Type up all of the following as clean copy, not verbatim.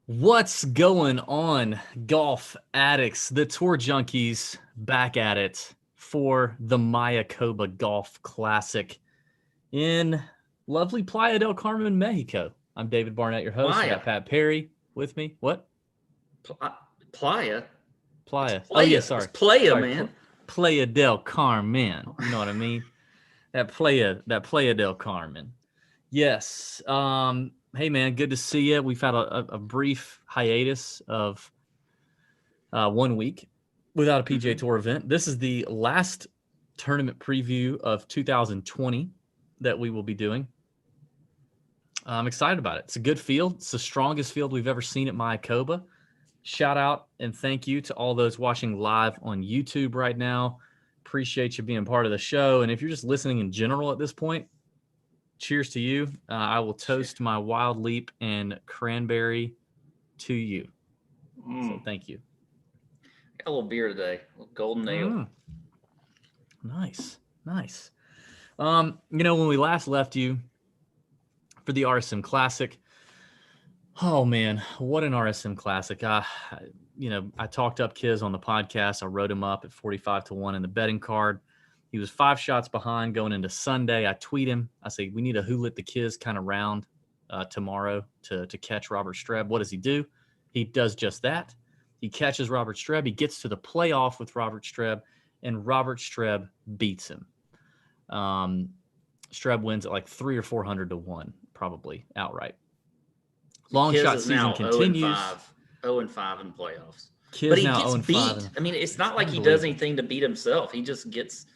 What's going on, golf addicts? The Tour Junkies back at it for the Mayakoba Golf Classic in lovely Playa del Carmen, Mexico. I'm David Barnett, your host. I Playa. got Pat Perry with me. What? Playa. It's Playa. Oh, yeah, playa. It's sorry. playa, Sorry, man. Playa del Carmen. You know what I mean? That Playa del Carmen. Yes. Hey, man, good to see you. We've had a brief hiatus of 1 week without a PGA Tour event. This is the last tournament preview of 2020 that we will be doing. I'm excited about it. It's a good field. It's the strongest field we've ever seen at Mayakoba. Shout out and thank you to all those watching live on YouTube right now. Appreciate you being part of the show. And if you're just listening in general at this point, cheers to you. I will toast my Wild Leap and cranberry to you. So thank you. Got a little beer today. A little golden ale. Nice. When we last left you for the RSM Classic, oh man, what an RSM Classic. I talked up Kiz on the podcast. I wrote him up at 45-1 in the betting card. He was 5 shots behind going into Sunday. I tweet him. I say, we need a Who Lit the Kiz kind of round tomorrow to catch Robert Streb. What does he do? He does just that. He catches Robert Streb. He gets to the playoff with Robert Streb, and Robert Streb beats him. Streb wins at like 300 or 400-1, probably outright. Long Kiz shot is season now continues. 0-5 in playoffs. Kiz But he now gets 0-5 beat. I mean, it's not like he does anything to beat himself. He just gets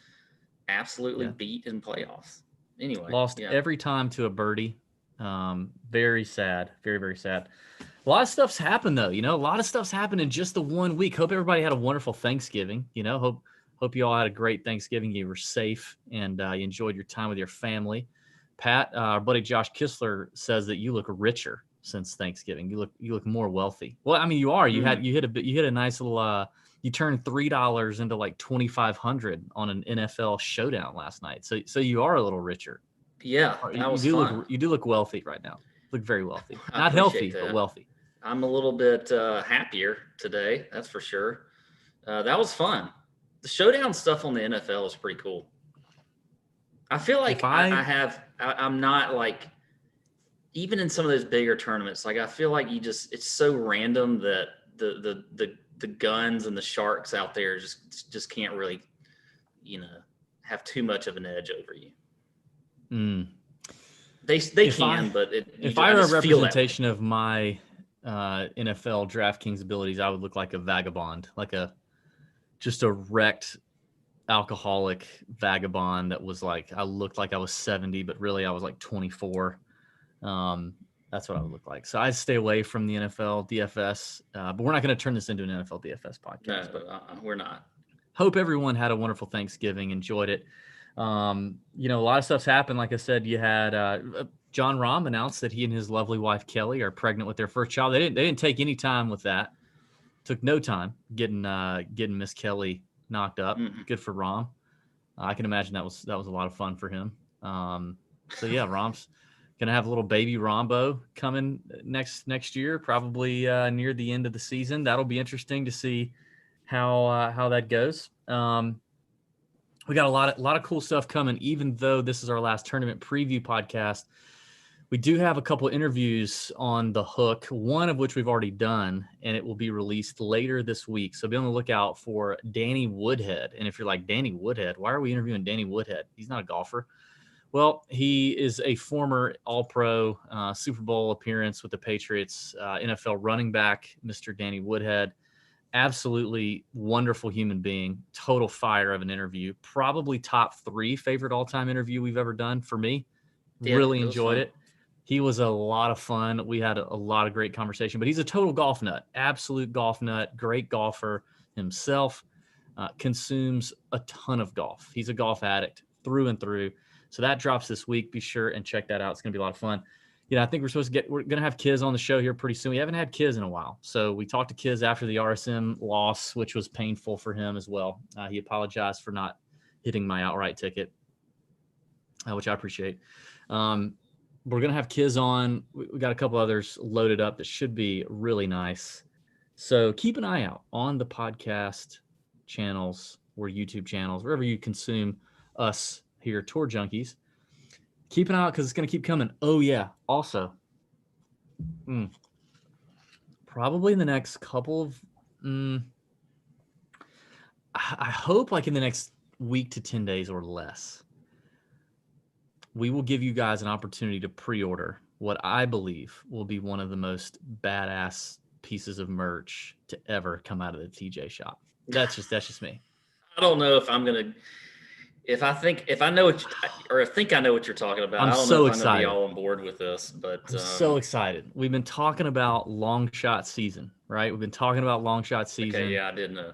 absolutely beat in playoffs. Anyway. Lost every time to a birdie. Very sad. Very, very sad. A lot of stuff's happened, though. A lot of stuff's happened in just the 1 week. Hope everybody had a wonderful Thanksgiving. Hope you all had a great Thanksgiving. You were safe and you enjoyed your time with your family. Pat, our buddy Josh Kistler says that you look richer since Thanksgiving. You look more wealthy. Well, I mean, you are. You hit a nice little. You turned $3 into like $2,500 on an NFL showdown last night. So you are a little richer. Yeah, that was fun. You do look wealthy right now. Look very wealthy. I Not healthy, that. but wealthy. I'm a little bit happier today. That's for sure. That was fun. The showdown stuff on the NFL is pretty cool. I feel like I'm not like, even in some of those bigger tournaments, like I feel like it's so random that the guns and the sharks out there just can't really, have too much of an edge over you. They can, but if I were a representation of my NFL DraftKings abilities, I would look like a vagabond, like just a wrecked alcoholic vagabond that was like, I looked like I was 70, but really I was like 24. That's what I would look like. So I'd stay away from the NFL DFS, but we're not going to turn this into an NFL DFS podcast. No, we're not. Hope everyone had a wonderful Thanksgiving, enjoyed it. A lot of stuff's happened. Like I said, you had John Rahm announced that he and his lovely wife Kelly are pregnant with their first child. They didn't take any time with that. Took no time getting Miss Kelly knocked up. Good for Rahm. I can imagine that was a lot of fun for him. So yeah, Rahm's gonna have a little baby Rombo coming next year, probably near the end of the season. That'll be interesting to see how that goes. We got a lot of cool stuff coming. Even though this is our last tournament preview podcast, we do have a couple of interviews on the hook, one of which we've already done, and it will be released later this week. So be on the lookout for Danny Woodhead. And if you're like, Danny Woodhead, why are we interviewing Danny Woodhead? He's not a golfer. Well, he is a former All-Pro Super Bowl appearance with the Patriots, NFL running back, Mr. Danny Woodhead. Absolutely wonderful human being, total fire of an interview. Probably top 3 favorite all-time interview we've ever done for me. Yeah, really enjoyed it. He was a lot of fun. We had a lot of great conversation, but he's a total golf nut, absolute golf nut, great golfer himself, consumes a ton of golf. He's a golf addict through and through. So that drops this week. Be sure and check that out. It's going to be a lot of fun. I think we're going to have Kiz on the show here pretty soon. We haven't had Kiz in a while. So we talked to Kiz after the RSM loss, which was painful for him as well. He apologized for not hitting my outright ticket, which I appreciate. We're going to have Kiz on. We got a couple others loaded up that should be really nice. So keep an eye out on the podcast channels or YouTube channels, wherever you consume us here, Tour Junkies. Keep an eye out because it's going to keep coming. Oh, yeah. Also, probably in the next couple of, I hope like in the next week to 10 days or less, we will give you guys an opportunity to pre-order what I believe will be one of the most badass pieces of merch to ever come out of the TJ shop. That's just me. I don't know if I'm gonna. If I know what I know what you're talking about. I'm I don't so know if excited. I'm gonna be all on board with this, but I'm so excited. We've been talking about long shot season, right? We've been talking about long shot season. Okay, yeah, I didn't know.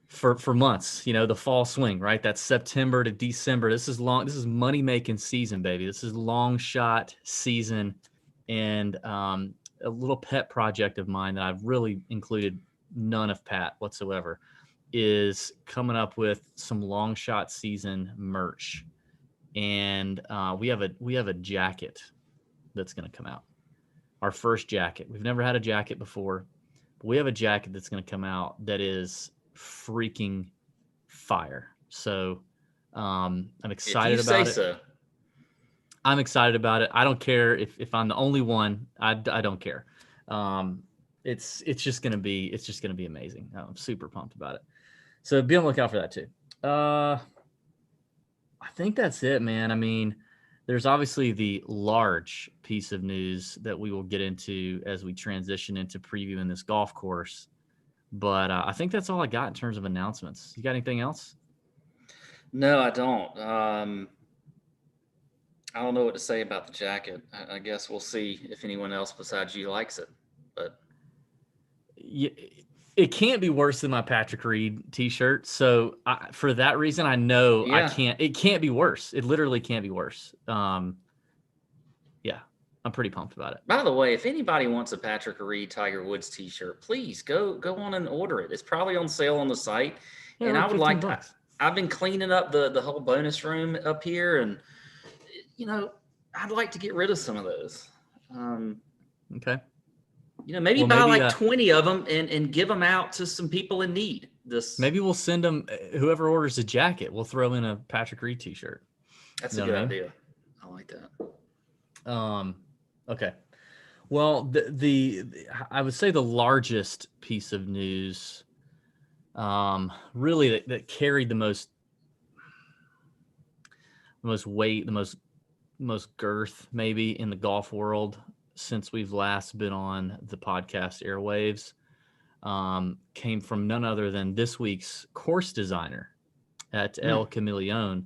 For months, the fall swing, right? That's September to December. This is money making season, baby. This is long shot season. And a little pet project of mine that I've really included none of Pat whatsoever is coming up with some long shot season merch. And we have a jacket that's going to come out. Our first jacket. We've never had a jacket before, but we have a jacket that's going to come out that is freaking fire. So I'm excited about it. So. I'm excited about it. I don't care if I'm the only one. I don't care. It's just gonna be amazing. I'm super pumped about it. So be on the lookout for that too. I think that's it, man. I mean, there's obviously the large piece of news that we will get into as we transition into previewing this golf course. But I think that's all I got in terms of announcements. You got anything else? No, I don't. I don't know what to say about the jacket. I guess we'll see if anyone else besides you likes it. But it can't be worse than my Patrick Reed T-shirt. So for that reason, I know I can't. It can't be worse. It literally can't be worse. Yeah. I'm pretty pumped about it. By the way, if anybody wants a Patrick Reed Tiger Woods T-shirt, please go on and order it. It's probably on sale on the site. Yeah, and I would like to. I've been cleaning up the whole bonus room up here, and I'd like to get rid of some of those. Okay. Maybe buy like 20 of them and give them out to some people in need. Maybe we'll send them. Whoever orders a jacket, we'll throw in a Patrick Reed T-shirt. That's a good idea. I like that. Okay. Well, the I would say the largest piece of news, really that carried the most weight, the most girth, maybe in the golf world since we've last been on the podcast airwaves, came from none other than this week's course designer at El Camaleon.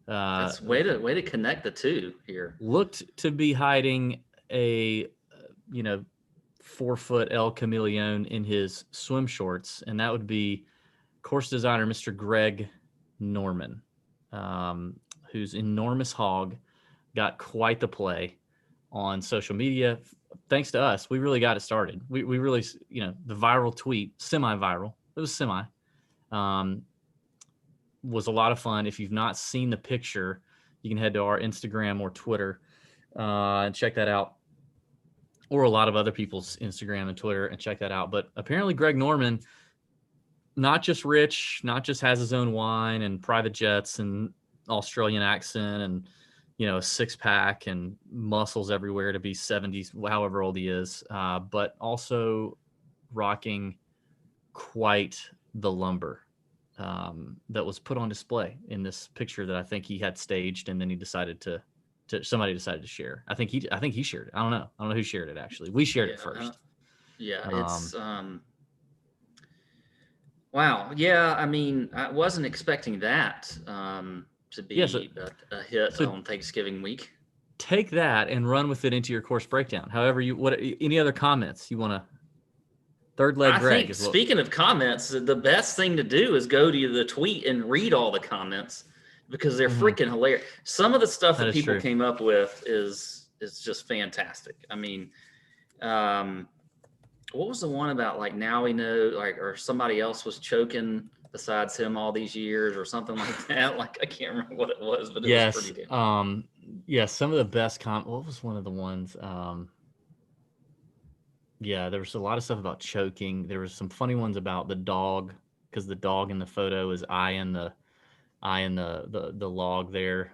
That's way to connect the two here. Looked to be hiding a 4-foot El Camaleon in his swim shorts, and that would be course designer Mr. Greg Norman, whose enormous hog got quite the play on social media. Thanks to us, we really got it started. We really, the viral tweet, semi-viral, it was semi, was a lot of fun. If you've not seen the picture, you can head to our Instagram or Twitter and check that out, or a lot of other people's Instagram and Twitter, and check that out. But apparently Greg Norman, not just rich, not just has his own wine and private jets and Australian accent and, a 6-pack and muscles everywhere to be 70s, however old he is, but also rocking quite the lumber that was put on display in this picture that I think he had staged, and then he decided to somebody decided to share. I think he shared it. I don't know who shared it actually. We shared it first. It's wow. Yeah, I mean, I wasn't expecting that to be a hit on Thanksgiving week. Take that and run with it into your course breakdown. However, any other comments you want to? Third leg Greg. Speaking of comments, the best thing to do is go to the tweet and read all the comments, because they're freaking hilarious. Some of the stuff that people came up with is just fantastic. I mean, what was the one about, like, now we know, like, or somebody else was choking besides him all these years or something like that? Like, I can't remember what it was, but it was pretty damn. Yeah, some of the best what was one of the ones? Yeah, there was a lot of stuff about choking. There was some funny ones about the dog, because the dog in the photo is eyeing the log there.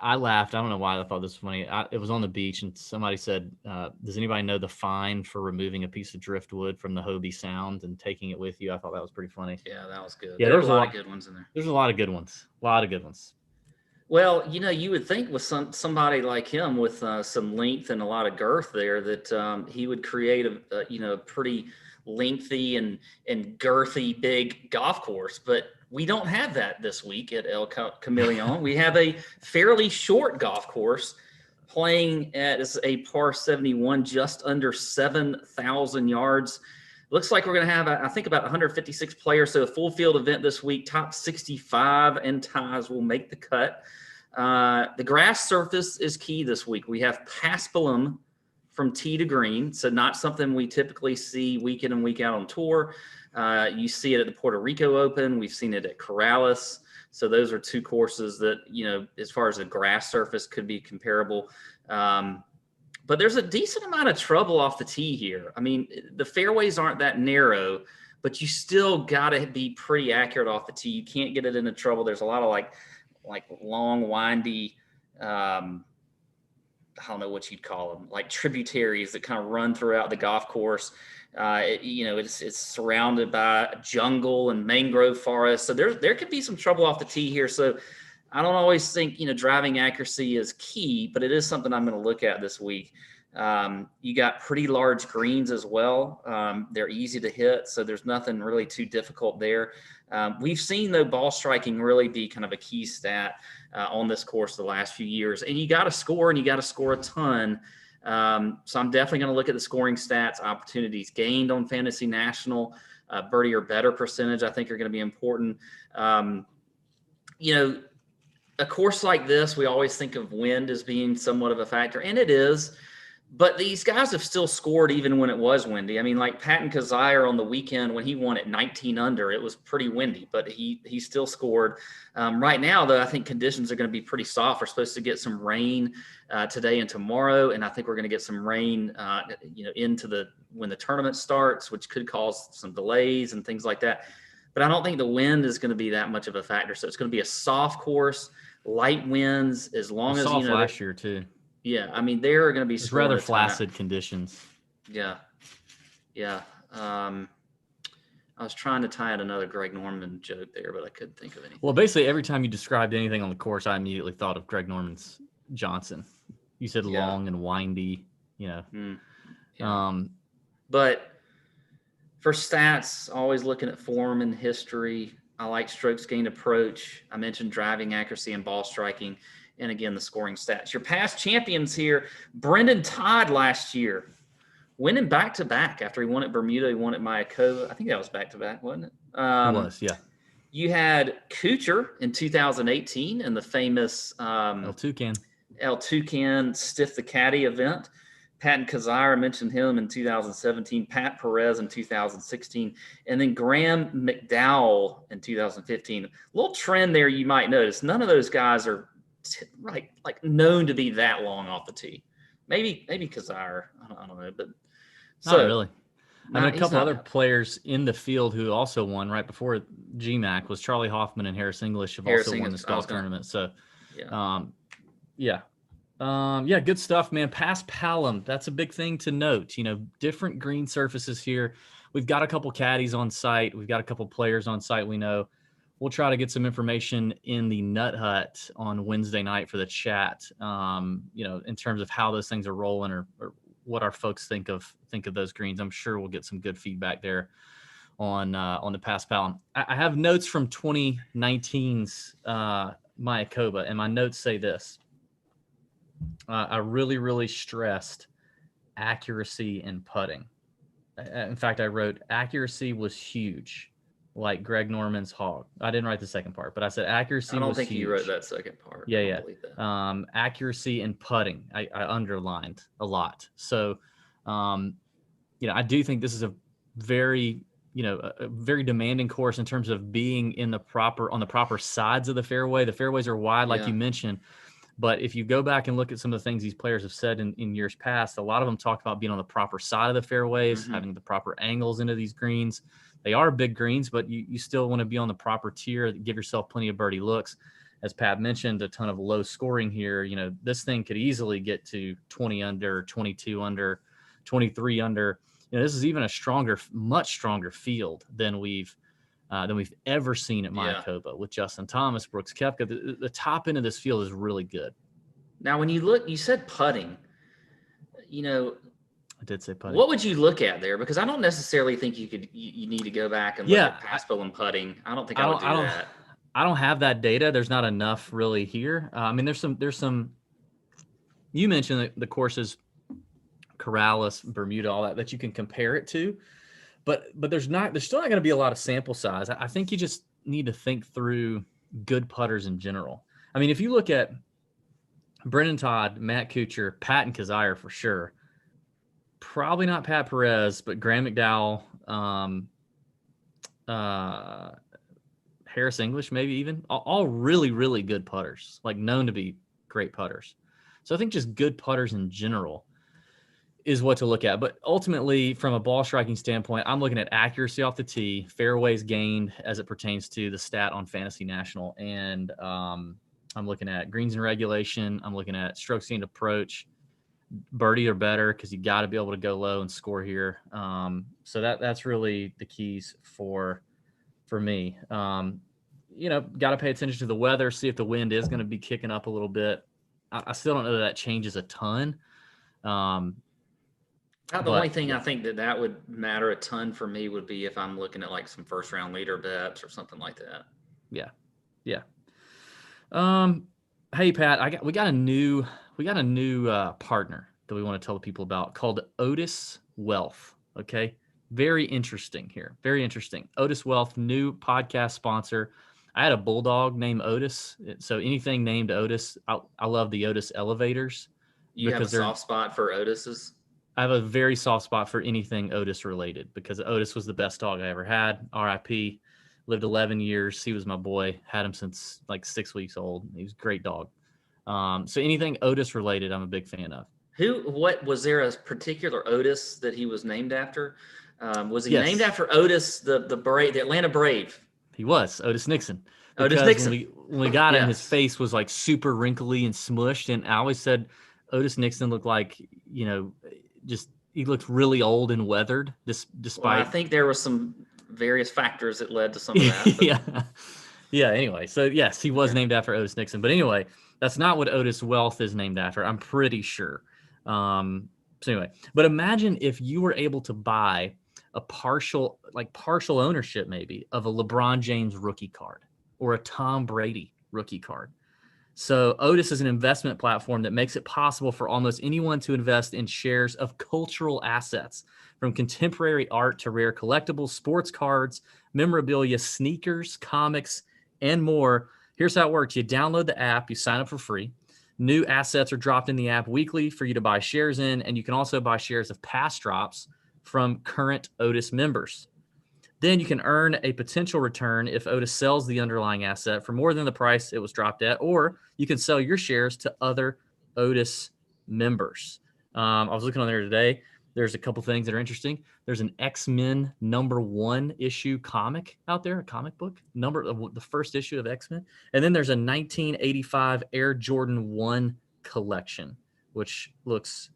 I laughed. I don't know why I thought this was funny. It was on the beach, and somebody said, "Does anybody know the fine for removing a piece of driftwood from the Hobie Sound and taking it with you?" I thought that was pretty funny. Yeah, that was good. Yeah, There were a lot of good ones in there. There's a lot of good ones. A lot of good ones. Well, you would think with somebody like him with some length and a lot of girth there that he would create a pretty lengthy and girthy big golf course, but we don't have that this week at El Camaleon. We have a fairly short golf course playing at a par 71, just under 7,000 yards. Looks like we're going to have, I think, about 156 players. So a full field event this week. Top 65 and ties will make the cut. The grass surface is key this week. We have paspalum from tee to green. So not something we typically see week in and week out on tour. You see it at the Puerto Rico Open. We've seen it at Corrales. So those are two courses that, as far as the grass surface could be comparable. But there's a decent amount of trouble off the tee here. I mean, the fairways aren't that narrow, but you still got to be pretty accurate off the tee. You can't get it into trouble. There's a lot of like long, windy, I don't know what you'd call them, like tributaries that kind of run throughout the golf course. It's surrounded by jungle and mangrove forest. So there could be some trouble off the tee here. So I don't always think, driving accuracy is key, but it is something I'm going to look at this week. You got pretty large greens as well. They're easy to hit, so there's nothing really too difficult there. We've seen, though, ball striking really be kind of a key stat on this course the last few years. And you got to score, and you got to score a ton. So I'm definitely going to look at the scoring stats, opportunities gained on Fantasy National, birdie or better percentage, I think are going to be important. A course like this, we always think of wind as being somewhat of a factor, and it is. But these guys have still scored even when it was windy. I mean, like Patton Kizzire on the weekend when he won at 19 under, it was pretty windy, but he still scored. Right now, though, I think conditions are going to be pretty soft. We're supposed to get some rain today and tomorrow, and I think we're going to get some rain, into when the tournament starts, which could cause some delays and things like that. But I don't think the wind is going to be that much of a factor. So it's going to be a soft course, light winds, as long as last year too. Yeah, I mean, there are going to be rather flaccid conditions. Yeah. I was trying to tie in another Greg Norman joke there, but I couldn't think of anything. Well, basically, every time you described anything on the course, I immediately thought of Greg Norman's Johnson. You said long and windy, But for stats, always looking at form and history. I like strokes gained approach. I mentioned driving accuracy and ball striking. And again, the scoring stats. Your past champions here, Brendan Todd last year, winning back-to-back after he won at Bermuda. He won at Mayakoba. I think that was back-to-back, wasn't it? It was, yeah. You had Kuchar in 2018 in the famous El Toucan Stiff the Caddy event. Patton Kizzire, mentioned him in 2017. Pat Perez in 2016. And then Graham McDowell in 2015. A little trend there you might notice. None of those guys are like known to be that long off the tee. Maybe Kizzire. I don't know, but not really. I mean, a couple other players in the field who also won right before GMAC was Charlie Hoffman and Harris English have also won this golf tournament. So, good stuff, man. Paspalum, that's a big thing to note. Different green surfaces here. We've got a couple caddies on site. We've got a couple players on site. We know. We'll try to get some information in the Nut Hut on Wednesday night for the chat. In terms of how those things are rolling or what our folks think of those greens. I'm sure we'll get some good feedback there on the Paspalum. I have notes from 2019's Mayakoba, and my notes say this. I really, really stressed accuracy and putting. In fact, I wrote accuracy was huge. Like Greg Norman's hog. I didn't write the second part, but I said accuracy was huge. I don't think you wrote that second part. Yeah. Accuracy and putting, I underlined a lot. So, I do think this is a very a very demanding course in terms of being on the proper sides of the fairway. The fairways are wide, like you mentioned. But if you go back and look at some of the things these players have said in years past, a lot of them talk about being on the proper side of the fairways, having the proper angles into these greens. They are big greens, but you still want to be on the proper tier, give yourself plenty of birdie looks. As Pat mentioned, a ton of low scoring here. This thing could easily get to 20 under, 22 under, 23 under. This is even a much stronger field than we've ever seen at Mayakoba with Justin Thomas, Brooks Koepka. The top end of this field is really good. Now, when you look, you said putting. I did say putting. What would you look at there? Because I don't necessarily think you need to go back and look at Paspel and putting. I don't think I would do that. I don't have that data. There's not enough really here. There's some. You mentioned the courses, Corrales, Bermuda, all that you can compare it to, but there's still not going to be a lot of sample size. I think you just need to think through good putters in general. If you look at Brendan Todd, Matt Kuchar, Pat and Kazire for sure. Probably not Pat Perez, but Graham McDowell, Harris English, maybe even all really, really good putters, like known to be great putters. So I think just good putters in general is what to look at. But ultimately, from a ball striking standpoint, I'm looking at accuracy off the tee, fairways gained as it pertains to the stat on Fantasy National. And I'm looking at greens and regulation. I'm looking at strokes gained approach, birdie or better, because you got to be able to go low and score here. So that's really the keys for me. Got to pay attention to the weather, see if the wind is going to be kicking up a little bit. I still don't know that changes a ton. The only thing I think that would matter a ton for me would be if I'm looking at like some first round leader bets or something like that. Yeah. Hey Pat, we got a new partner that we want to tell the people about called Otis Wealth. Okay. Very interesting here. Very interesting. Otis Wealth, new podcast sponsor. I had a bulldog named Otis. So anything named Otis, I love the Otis elevators. You have a soft spot for Otis's? I have a very soft spot for anything Otis related because Otis was the best dog I ever had. RIP. Lived 11 years. He was my boy. Had him since like 6 weeks old. He was a great dog. So anything Otis related, I'm a big fan of. What was there a particular Otis that he was named after? Was he named after Otis, the Atlanta Brave? He was Otis Nixon. Otis Nixon. When we got him, his face was like super wrinkly and smushed. And I always said Otis Nixon looked like, he looked really old and weathered despite. I think there were some various factors that led to some of that. Yeah. Anyway, so yes, he was named after Otis Nixon. But anyway, that's not what Otis Wealth is named after. I'm pretty sure. So anyway, but imagine if you were able to buy a partial ownership maybe of a LeBron James rookie card or a Tom Brady rookie card. So Otis is an investment platform that makes it possible for almost anyone to invest in shares of cultural assets, from contemporary art to rare collectibles, sports cards, memorabilia, sneakers, comics, and more. Here's how it works. You download the app, you sign up for free. New assets are dropped in the app weekly for you to buy shares in, and you can also buy shares of past drops from current Otis members. Then you can earn a potential return if Otis sells the underlying asset for more than the price it was dropped at, or you can sell your shares to other Otis members. I was looking on there today. There's a couple things that are interesting. There's an X-Men #1 issue comic out there, a comic book, the first issue of X-Men. And then there's a 1985 Air Jordan 1 collection, which looks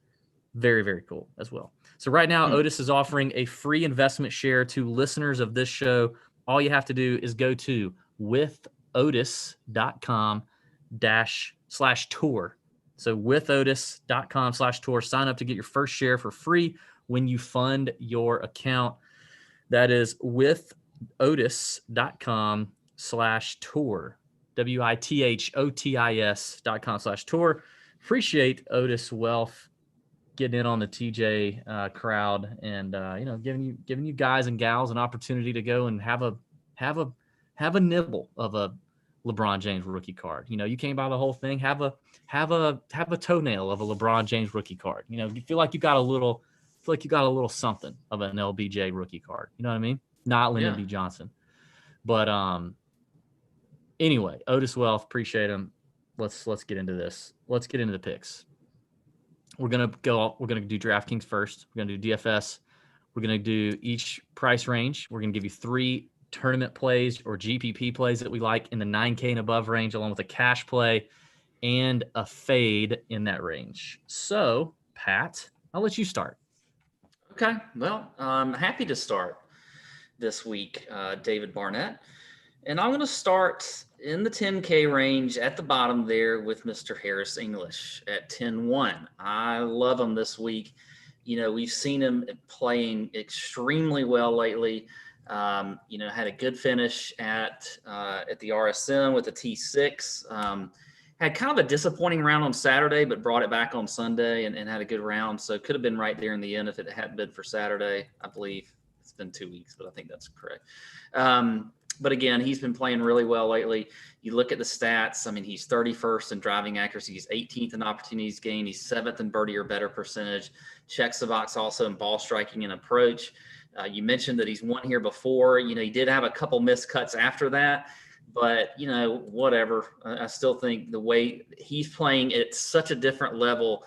very, very cool as well. So right now, Otis is offering a free investment share to listeners of this show. All you have to do is go to withotis.com/tour. So withotis.com/tour, sign up to get your first share for free when you fund your account. That is withotis.com/tour, withotis.com/tour. Appreciate Otis Wealth getting in on the TJ crowd and giving you guys and gals an opportunity to go and have a nibble of a LeBron James rookie card. You can't buy the whole thing. Have a toenail of a LeBron James rookie card. You feel like you got a little something of an LBJ rookie card. You know what I mean? not Lyndon B. Johnson. But anyway, Otis Wealth, appreciate him. Let's get into this. Let's get into the picks. We're gonna do DraftKings first. We're gonna do DFS. We're gonna do each price range. We're gonna give you 3 tournament plays or GPP plays that we like in the 9K and above range, along with a cash play and a fade in that range. So, Pat, I'll let you start. Okay. Well, I'm happy to start this week, David Barnett. And I'm going to start in the 10K range at the bottom there with Mr. Harris English at 10-1. I love him this week. We've seen him playing extremely well lately. Had a good finish at the RSM with a T6. Had kind of a disappointing round on Saturday, but brought it back on Sunday and had a good round. So could have been right there in the end if it hadn't been for Saturday. I believe it's been 2 weeks, but I think that's correct. But again, he's been playing really well lately. You look at the stats. I mean, he's 31st in driving accuracy. He's 18th in opportunities gained. He's 7th in birdie or better percentage. Checks the box also in ball striking and approach. You mentioned that he's won here before. He did have a couple missed cuts after that. But, whatever. I still think the way he's playing at such a different level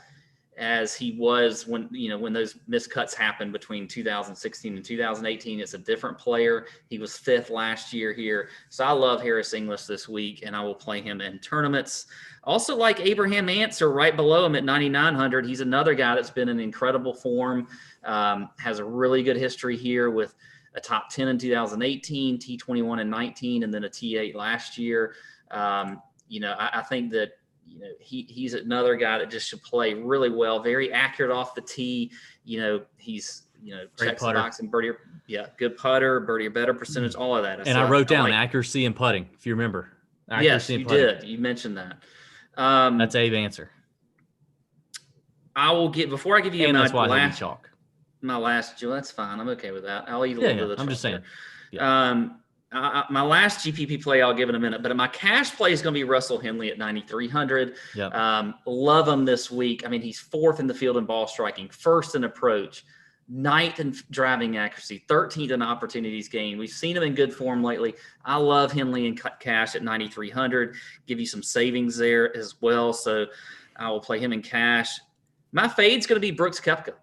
as he was when those miscuts happened between 2016 and 2018. It's a different player. He was 5th last year here. So I love Harris English this week, and I will play him in tournaments. Also like Abraham Answer right below him at 9,900. He's another guy that's been in incredible form, has a really good history here with a top 10 in 2018, T21 in 19, and then a T8 last year. I think that he's another guy that just should play really well, very accurate off the tee. He's checks the box and birdie. Yeah, good putter, birdie or better percentage, all of that. And I wrote down accuracy and putting, if you remember. Accuracy and putting. Did. You mentioned that. That's Abe Answer. I will get before I give you that's why I chalk. My last, that's fine. I'm okay with that. I'll eat a little bit of the I'm just saying. Yeah. My last GPP play, I'll give in a minute, but my cash play is going to be Russell Henley at 9,300. Yep. Love him this week. I mean, he's 4th in the field in ball striking, 1st in approach, 9th in driving accuracy, 13th in opportunities gained. We've seen him in good form lately. I love Henley in cash at 9,300. Give you some savings there as well. So I will play him in cash. My fade's going to be Brooks Koepka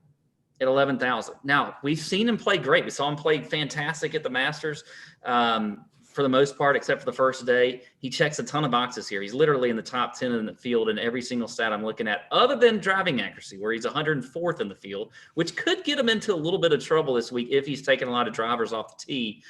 at 11,000. Now, we've seen him play great. We saw him play fantastic at the Masters for the most part, except for the first day. He checks a ton of boxes here. He's literally in the top 10 in the field in every single stat I'm looking at, other than driving accuracy, where he's 104th in the field, which could get him into a little bit of trouble this week if he's taking a lot of drivers off the tee.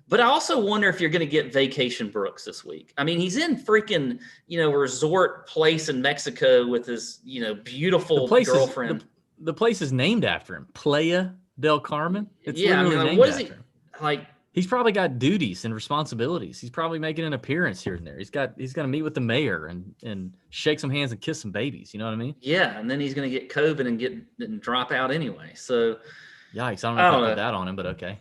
But I also wonder if you're going to get Vacation Brooks this week. I mean, he's in freaking, resort place in Mexico with his, beautiful girlfriend. The place is named after him, Playa del Carmen. It's literally named after him. Like, he's probably got duties and responsibilities. He's probably making an appearance here and there. He's going to meet with the mayor and shake some hands and kiss some babies. You know what I mean? Yeah, and then he's going to get COVID and drop out anyway. So, yikes! I don't know if I put that on him, but okay.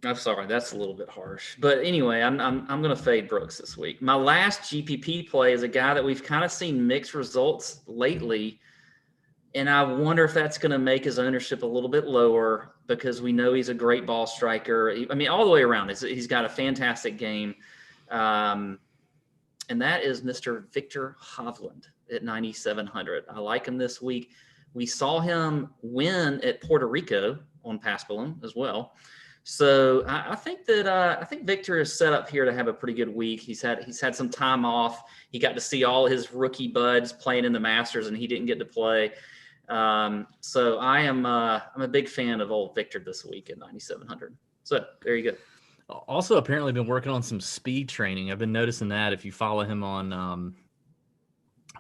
I'm sorry, that's a little bit harsh. But anyway, I'm going to fade Brooks this week. My last GPP play is a guy that we've kind of seen mixed results lately. And I wonder if that's going to make his ownership a little bit lower because we know he's a great ball striker. I mean, all the way around, he's got a fantastic game. And that is Mr. Victor Hovland at 9,700. I like him this week. We saw him win at Puerto Rico on Paspalum as well. So I think Victor is set up here to have a pretty good week. He's had some time off. He got to see all his rookie buds playing in the Masters, and he didn't get to play. So I'm a big fan of old Victor this week at 9,700. So there you go. Also, apparently been working on some speed training. I've been noticing that if you follow him on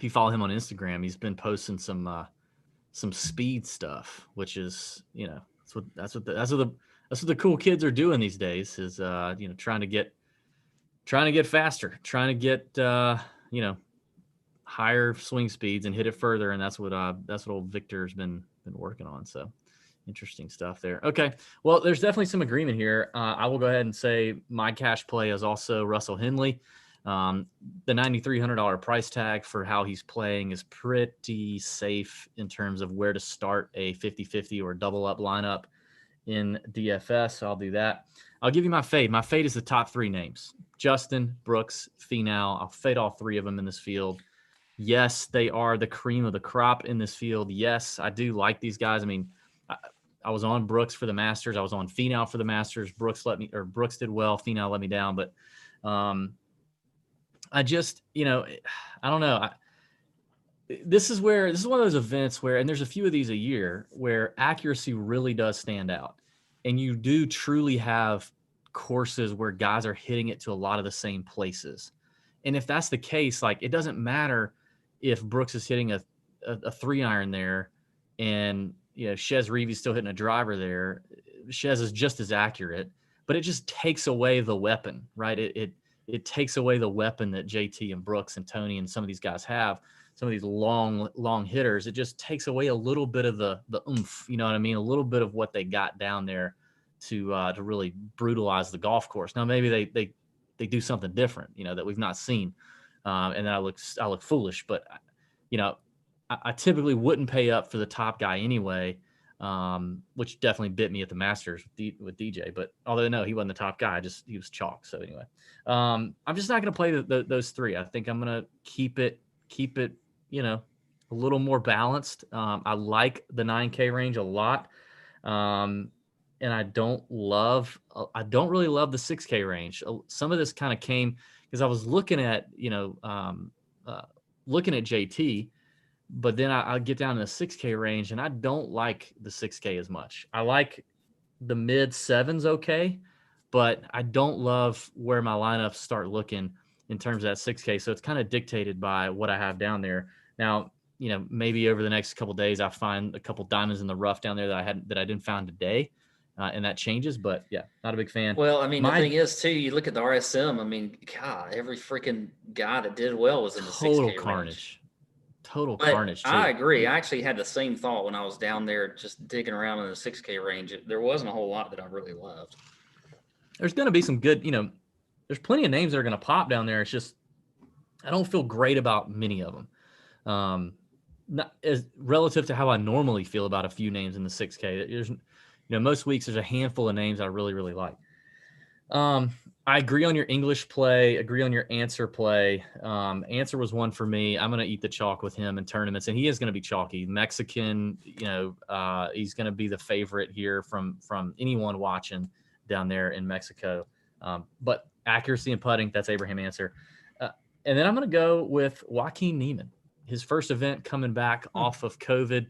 Instagram, he's been posting some speed stuff, which is that's what the cool kids are doing these days is trying to get faster, trying to get higher swing speeds and hit it further, and that's what old Victor's been working on. So interesting stuff there. Okay, well, there's definitely some agreement here. I will go ahead and say my cash play is also Russell Henley. The $9,300 price tag for how he's playing is pretty safe in terms of where to start a 50-50 or double up lineup. in DFS. So I'll do that. I'll give you my fade. My fade is the top 3 names: Justin, Brooks, Finau. I'll fade all 3 of them in this field. Yes, they are the cream of the crop in this field. Yes, I do like these guys. I mean, I was on Brooks for the Masters. I was on Finau for the Masters. Brooks did well. Finau let me down, but I just, I don't know. This is one of those events where, and there's a few of these a year, where accuracy really does stand out. And you do truly have courses where guys are hitting it to a lot of the same places. And if that's the case, like, it doesn't matter if Brooks is hitting a 3-iron there and, Chez Reavie's still hitting a driver there. Chez is just as accurate, but it just takes away the weapon, right? It takes away the weapon that JT and Brooks and Tony and some of these guys have. Some of these long hitters, it just takes away a little bit of the oomph, you know what I mean? A little bit of what they got down there to really brutalize the golf course. Now, maybe they do something different, that we've not seen. And then I look foolish, but I typically wouldn't pay up for the top guy anyway, which definitely bit me at the Masters with DJ. But although no, he wasn't the top guy, he was chalk. So anyway, I'm just not going to play those 3. I think I'm going to keep it, a little more balanced. I like the 9K range a lot. And I don't really love the 6K range. Some of this kind of came because I was looking at JT, but then I get down to the 6K range and I don't like the 6K as much. I like the mid 7s. Okay. But I don't love where my lineups start looking in terms of that 6K. So it's kind of dictated by what I have down there. Now, maybe over the next couple of days, I find a couple diamonds in the rough down there that I didn't find today. And that changes, but yeah, not a big fan. Well, I mean, the thing is too, you look at the RSM. I mean, God, every freaking guy that did well was in the 6K carnage. Total but carnage. Too. I agree. I actually had the same thought when I was down there, just digging around in the 6K range. There wasn't a whole lot that I really loved. There's going to be some good, there's plenty of names that are going to pop down there. It's just, I don't feel great about many of them. Not as relative to how I normally feel about a few names in the 6K. There's, most weeks there's a handful of names I really, really like. I agree on your English play, agree on your Answer play. Answer was one for me. I'm going to eat the chalk with him in tournaments, and he is going to be chalky. Mexican, he's going to be the favorite here from anyone watching down there in Mexico. But accuracy and putting, that's Abraham Answer. And then I'm going to go with Joaquin Niemann, his first event coming back off of COVID.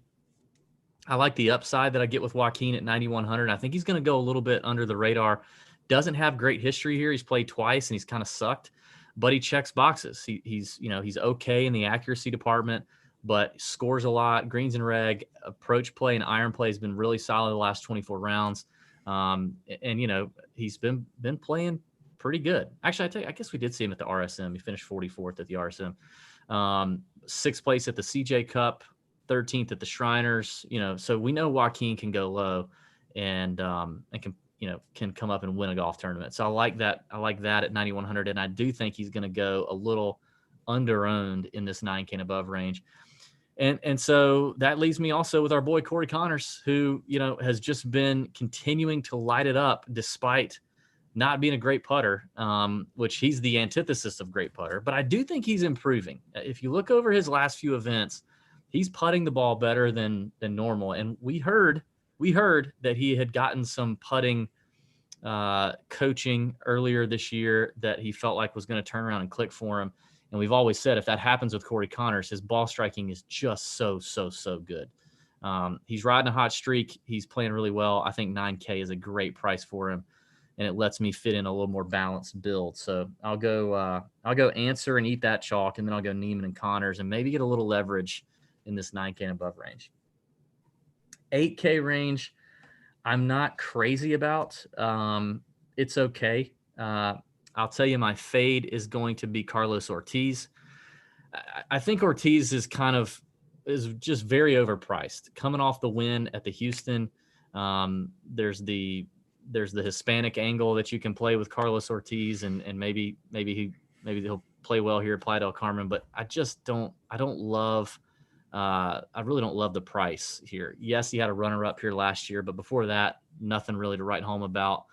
I like the upside that I get with Joaquin at 9,100. I think he's going to go a little bit under the radar. Doesn't have great history here. He's played twice and he's kind of sucked, but he checks boxes. He's okay in the accuracy department, but scores a lot. Greens and reg, approach play and iron play has been really solid the last 24 rounds. And he's been playing pretty good. Actually, I guess we did see him at the RSM. He finished 44th at the RSM. 6th place at the CJ Cup, 13th at the Shriners. So we know Joaquin can go low and can come up and win a golf tournament. So I like that. I like that at 9,100. And I do think he's going to go a little under-owned in this 9K and above range. And so that leaves me also with our boy Cory Connors, who, has just been continuing to light it up despite not being a great putter, which he's the antithesis of great putter. But I do think he's improving. If you look over his last few events, he's putting the ball better than normal. And we heard that he had gotten some putting coaching earlier this year that he felt like was going to turn around and click for him. And we've always said if that happens with Cory Connors, his ball striking is just so good. He's riding a hot streak. He's playing really well. I think 9K is a great price for him, and it lets me fit in a little more balanced build. So I'll go Answer and eat that chalk, and then I'll go Niemann and Connors and maybe get a little leverage in this 9K and above range. 8K range, I'm not crazy about. It's okay. I'll tell you, my fade is going to be Carlos Ortiz. I think Ortiz is just very overpriced. Coming off the win at the Houston, there's the Hispanic angle that you can play with Carlos Ortiz, and maybe he'll play well here at Playa del Carmen. But I really don't love the price here. Yes, he had a runner-up here last year, but before that, nothing really to write home about.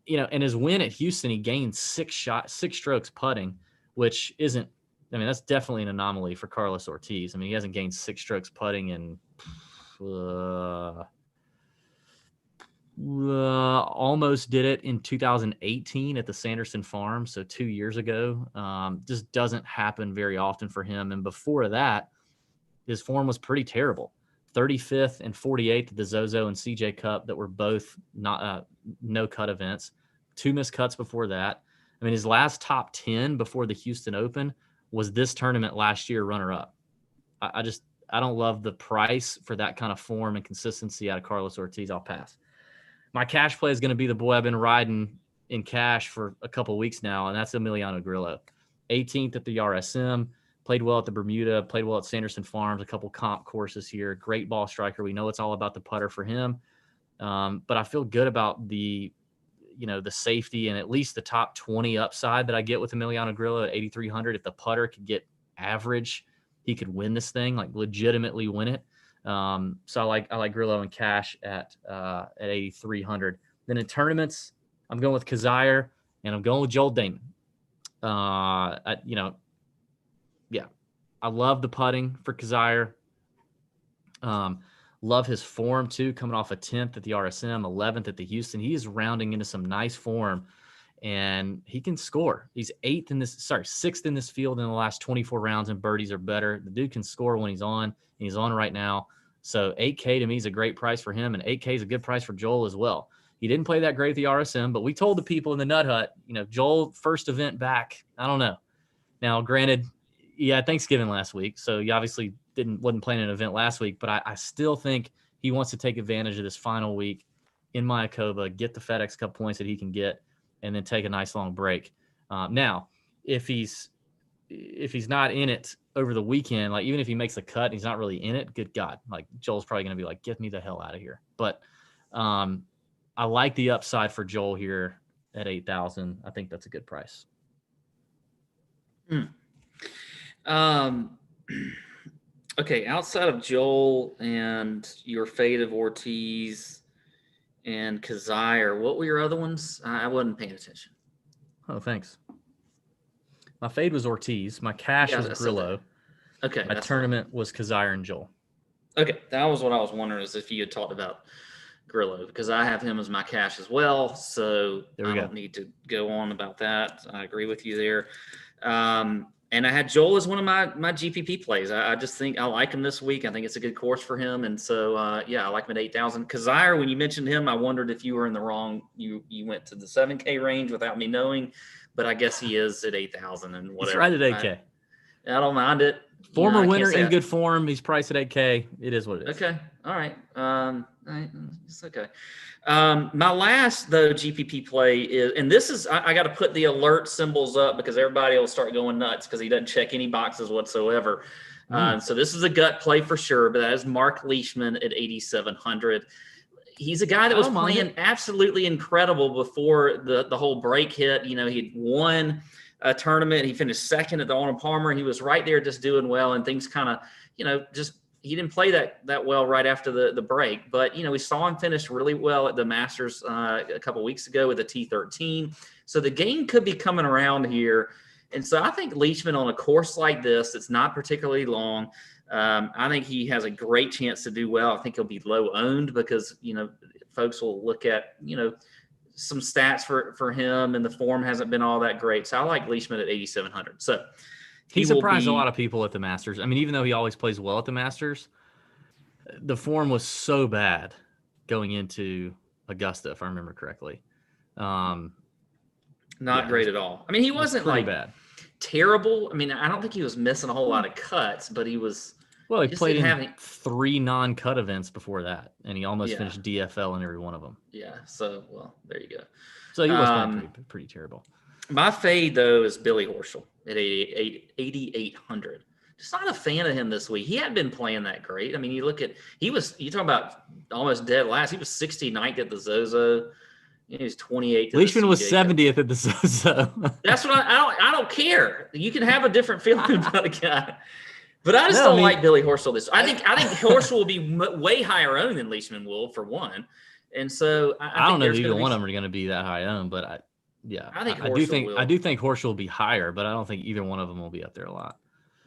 In his win at Houston, he gained 6 strokes putting, which isn't, that's definitely an anomaly for Carlos Ortiz. He hasn't gained 6 strokes putting in almost did it in 2018 at the Sanderson Farm, so 2 years ago. Just doesn't happen very often for him. And before that, his form was pretty terrible. 35th and 48th at the Zozo and CJ Cup that were both not no cut events. 2 missed cuts before that. His last top 10 before the Houston Open was this tournament last year, runner-up. I don't love the price for that kind of form and consistency out of Carlos Ortiz. I'll pass. My cash play is going to be the boy I've been riding in cash for a couple of weeks now, and that's Emiliano Grillo. 18th at the RSM, played well at the Bermuda, played well at Sanderson Farms, a couple comp courses here. Great ball striker. We know it's all about the putter for him. But I feel good about the safety and at least the top 20 upside that I get with Emiliano Grillo at 8,300. If the putter could get average, he could win this thing, like legitimately win it. So I like Grillo in cash at 8,300. Then in tournaments, I'm going with Kazire and I'm going with Joel Damon. I love the putting for Kazire. Love his form too, coming off a 10th at the RSM, 11th at the Houston. He is rounding into some nice form, and he can score. He's 6th in this field in the last 24 rounds, and birdies are better. The dude can score when he's on, and he's on right now. So $8K to me is a great price for him, and $8K is a good price for Joel as well. He didn't play that great at the RSM, but we told the people in the Nut Hut, Joel, first event back. I don't know. Now, granted, Thanksgiving last week, so you obviously wasn't playing an event last week, but I still think he wants to take advantage of this final week in Mayakoba, get the FedEx Cup points that he can get, and then take a nice long break. Now, if he's not in it over the weekend, like even if he makes the cut and he's not really in it, good God, like Joel's probably going to be like, get me the hell out of here. But I like the upside for Joel here at 8,000. I think that's a good price. Okay, outside of Joel and your fade of Ortiz and Kazire, what were your other ones? I wasn't paying attention. Oh, thanks. My fade was Ortiz. My cash was Grillo. Okay. My tournament was Kazire and Joel. Okay, that was what I was wondering, is if you had talked about Grillo, because I have him as my cash as well, so I don't need to go on about that. I agree with you there. And I had Joel as one of my GPP plays. I just think I like him this week. I think it's a good course for him. And so, I like him at 8,000. Kazire, when you mentioned him, I wondered if you were in the wrong. You went to the 7K range without me knowing, but I guess he is at 8,000 and whatever. He's right at 8K. I don't mind it. Former winner in good form. He's priced at 8K. It is what it is. Okay. All right. It's okay. My last, though, GPP play is, and this is, I got to put the alert symbols up because everybody will start going nuts because he doesn't check any boxes whatsoever. So this is a gut play for sure, but that is Mark Leishman at 8,700. He's a guy that was playing absolutely incredible before the whole break hit. He had won a tournament. He finished second at the Arnold Palmer. He was right there just doing well, and things kind of, he didn't play that well right after the break. But, we saw him finish really well at the Masters a couple weeks ago with a T13. So the game could be coming around here. And so I think Leishman on a course like this, it's not particularly long, I think he has a great chance to do well. I think he'll be low owned because, folks will look at, some stats for him, and the form hasn't been all that great. So I like Leishman at 8,700. So he surprised a lot of people at the Masters. Even though he always plays well at the Masters, the form was so bad going into Augusta, if I remember correctly. Not great at all. He wasn't bad. Terrible. I don't think he was missing a whole lot of cuts, but he was. Well, he played in 3 non-cut events before that, and he almost finished DFL in every one of them. Yeah. So, there you go. So he was playing pretty terrible. My fade, though, is Billy Horschel at 8,800. Just not a fan of him this week. He hadn't been playing that great. You look at you talking about almost dead last. He was 69th at the Zozo. He was 28th. Leishman was 70th at the Zozo. That's what I don't care. You can have a different feeling about a guy. But I just don't like Billy Horschel this. I think Horschel will be way higher owned than Leishman will, for one. And so I don't know that either one of them are going to be that high owned, but I think I do think Horschel will be higher, but I don't think either one of them will be up there a lot.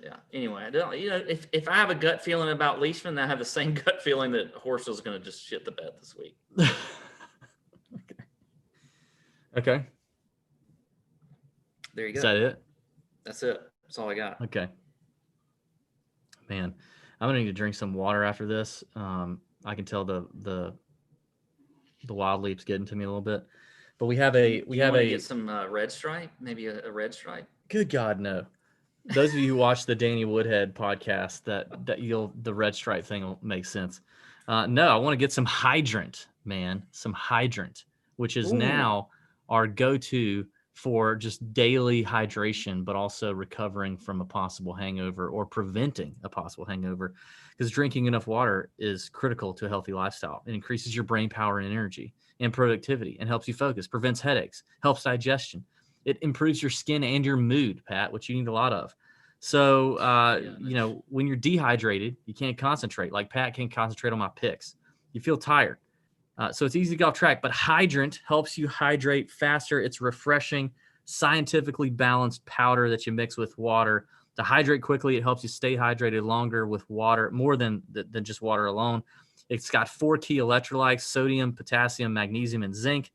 Yeah. Anyway, if I have a gut feeling about Leishman, I have the same gut feeling that Horschel's going to just shit the bed this week. Okay. There you go. Is that it? That's it. That's all I got. Okay. Man, I'm gonna need to drink some water after this. I can tell the wild leap's getting to me a little bit, but we have get some red stripe, maybe a red stripe. Good God, no. Those of you who watch the Danny Woodhead podcast, the red stripe thing will make sense. No, I want to get some Hydrant, man, some Hydrant, which is now our go-to for just daily hydration, but also recovering from a possible hangover or preventing a possible hangover, because drinking enough water is critical to a healthy lifestyle. It increases your brain power and energy and productivity and helps you focus, prevents headaches, helps digestion. It improves your skin and your mood, Pat, which you need a lot of. So, when you're dehydrated, you can't concentrate. Like Pat can't concentrate on my picks. You feel tired. So it's easy to go off track, but Hydrant helps you hydrate faster. It's refreshing, scientifically balanced powder that you mix with water to hydrate quickly. It helps you stay hydrated longer with water, more than just water alone. It's got 4 key electrolytes: sodium, potassium, magnesium, and zinc,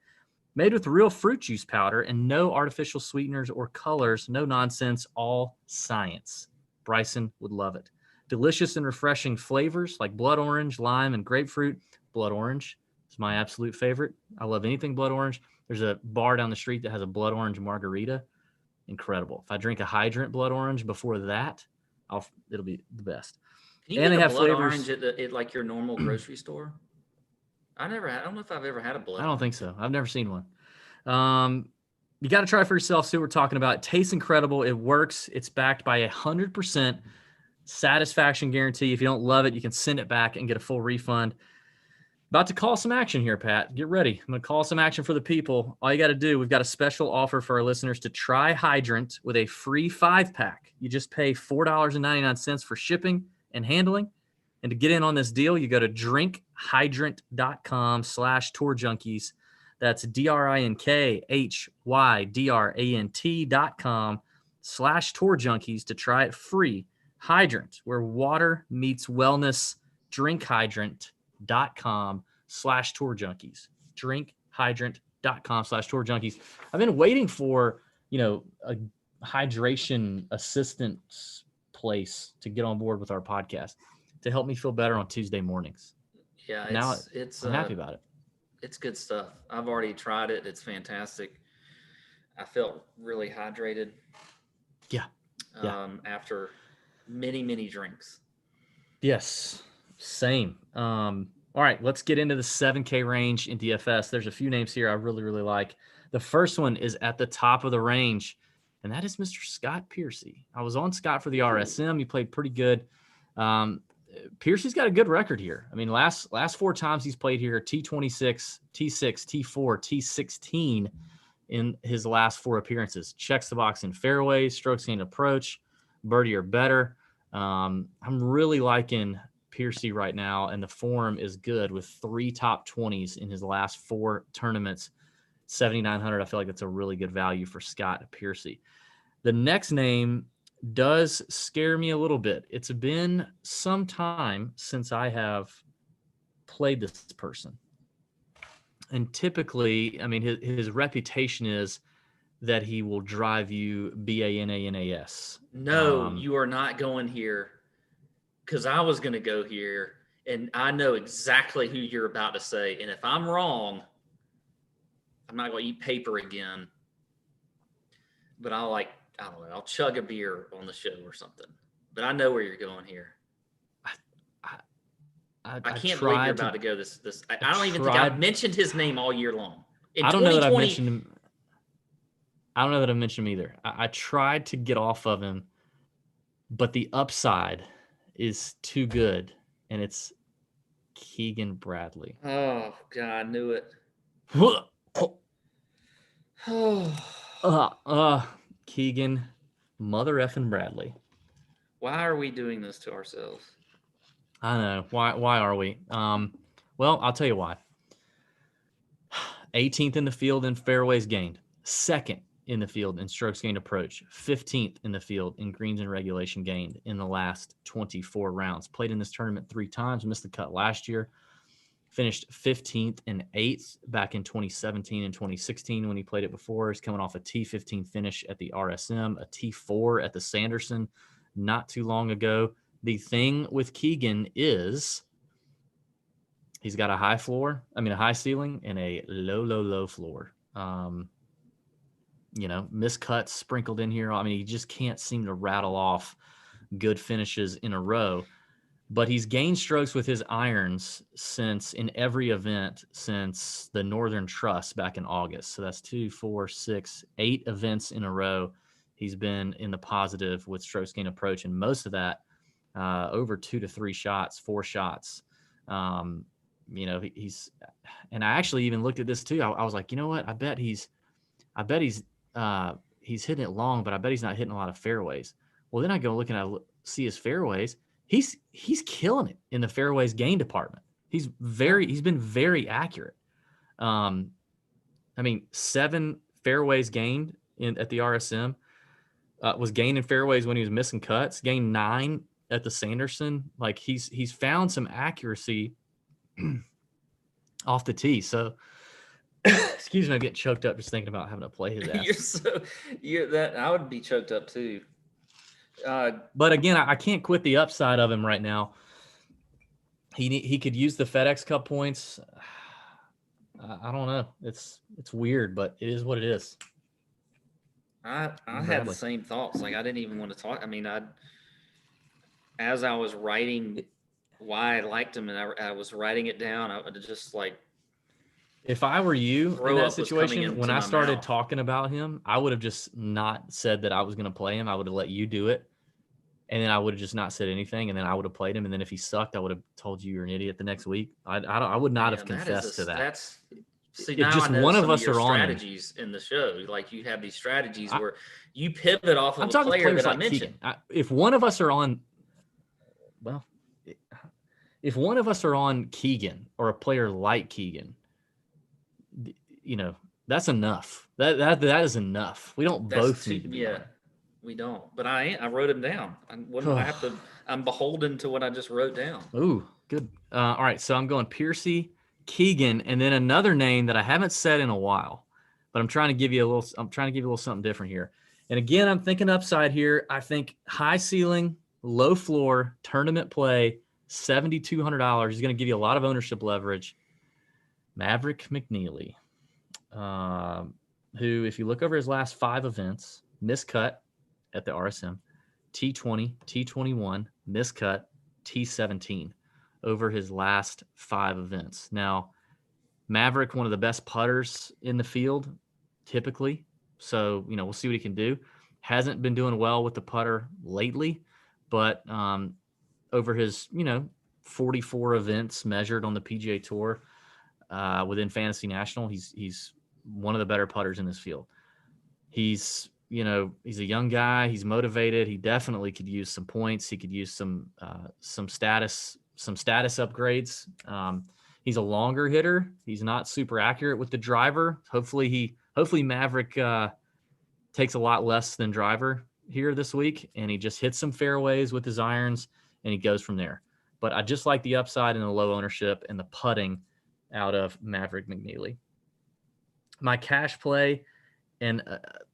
made with real fruit juice powder and no artificial sweeteners or colors. No nonsense, all science. Bryson would love it. Delicious and refreshing flavors like blood orange, lime, and grapefruit. Blood orange is my absolute favorite. I love anything blood orange. There's a bar down the street that has a blood orange margarita. Incredible. If I drink a Hydrant blood orange before that, it'll be the best. Can you get a blood orange at like your normal grocery store? I don't know if I've ever had a blood. I don't think so. I've never seen one. You got to try it for yourself. See what we're talking about. It tastes incredible. It works. It's backed by 100% satisfaction guarantee. If you don't love it, you can send it back and get a full refund. About to call some action here, Pat. Get ready. I'm going to call some action for the people. All you got to do, we've got a special offer for our listeners to try Hydrant with a free 5-pack. You just pay $4.99 for shipping and handling. And to get in on this deal, you go to drinkhydrant.com/Tour Junkies. That's drinkhydrant.com/Tour Junkies to try it free. Hydrant, where water meets wellness. Drinkhydrant.com/Tour Junkies. Drinkhydrant.com/Tour Junkies. I've been waiting for, a hydration assistance place to get on board with our podcast to help me feel better on Tuesday mornings. Yeah, I'm happy about it. It's good stuff. I've already tried it. It's fantastic. I felt really hydrated. Yeah. After many, many drinks. Yes. Same. All right, let's get into the 7K range in DFS. There's a few names here I really, really like. The first one is at the top of the range, and that is Mr. Scott Piercy. I was on Scott for the RSM. He played pretty good. Piercy's got a good record here. I mean, last 4 times he's played here, T26, T6, T4, T16 in his last 4 appearances. Checks the box in fairways, strokes gained approach, birdie or better. I'm really liking Piercy right now, and the form is good with 3 top 20s in his last 4 tournaments. 7,900. I feel like that's a really good value for Scott Piercy. The next name does scare me a little bit. It's been some time since I have played this person. And typically, I mean, his reputation is that he will drive you BANANAS. No, you are not going here, because I was going to go here, and I know exactly who you're about to say. And if I'm wrong, I'm not going to eat paper again. But I don't know, I'll chug a beer on the show or something. But I know where you're going here. I can't believe you're about to go this. I don't even think I've mentioned his name all year long. I don't know that I've mentioned him. I don't know that I mentioned him either. I tried to get off of him, but the upside is too good, and it's Keegan Bradley. Oh, God, I knew it. Keegan mother effing Bradley. Why are we doing this to ourselves? I know. Why are we? Well, I'll tell you why. 18th in the field in fairways gained, second in the field in strokes gained approach, 15th in the field in greens and regulation gained in the last 24 rounds. Played in this tournament 3 times, missed the cut last year. Finished 15th and 8th back in 2017 and 2016 when he played it before. He's coming off a T15 finish at the RSM, a T4 at the Sanderson not too long ago. The thing with Keegan is he's got a high ceiling and a low floor. Miscuts sprinkled in here. I mean, he just can't seem to rattle off good finishes in a row. But he's gained strokes with his irons in every event since the Northern Trust back in August. So that's 2, 4, 6, 8 events in a row. He's been in the positive with strokes gained approach, and most of that over 2 to 3 shots, 4 shots. He's, and I actually even looked at this too. I was like, you know what? I bet he's hitting it long, but I bet he's not hitting a lot of fairways. Well, then I go look and I see his fairways. He's killing it in the fairways gain department. He's been very accurate. 7 fairways gained at the RSM, was gained in fairways when he was missing cuts, gained 9 at the Sanderson. Like he's found some accuracy off the tee. So excuse me, I'm getting choked up just thinking about having to play his ass. I would be choked up too. But again, I can't quit the upside of him right now. He could use the FedEx Cup points. I don't know. It's weird, but it is what it is. I had the same thoughts. Like I didn't even want to talk. I mean, as I was writing why I liked him and I was writing it down, I would just like. If I were you in that situation, when I started talking about him, I would have just not said that I was going to play him. I would have let you do it. And then I would have just not said anything. And then I would have played him. And then if he sucked, I would have told you you're an idiot the next week. I would not have confessed to that. If just one of us are on strategies in the show. Like you have these strategies where you pivot off of a player that I mentioned. If one of us are on, if one of us are on Keegan or a player like Keegan, that's enough. That is enough. We don't both need to be. Yeah, we don't. But I wrote him down. I'm beholden to what I just wrote down. Ooh, good. All right, so I'm going Piercy, Keegan, and then another name that I haven't said in a while, but I'm trying to give you a little something different here. And again, I'm thinking upside here. I think high ceiling, low floor, tournament play, $7,200. He's going to give you a lot of ownership leverage. Maverick McNeely. Who, if you look over his last 5 events, miscut at the RSM, T20, T21, miscut, T17 over his last 5 events. Now, Maverick, one of the best putters in the field, typically. So, we'll see what he can do. Hasn't been doing well with the putter lately, but over his, 44 events measured on the PGA Tour within Fantasy National, he's one of the better putters in this field. He's a young guy. He's motivated. He definitely could use some points. He could use some status upgrades. He's a longer hitter. He's not super accurate with the driver. Hopefully Maverick takes a lot less than driver here this week, and he just hits some fairways with his irons, and he goes from there. But I just like the upside and the low ownership and the putting out of Maverick McNeely. My cash play, and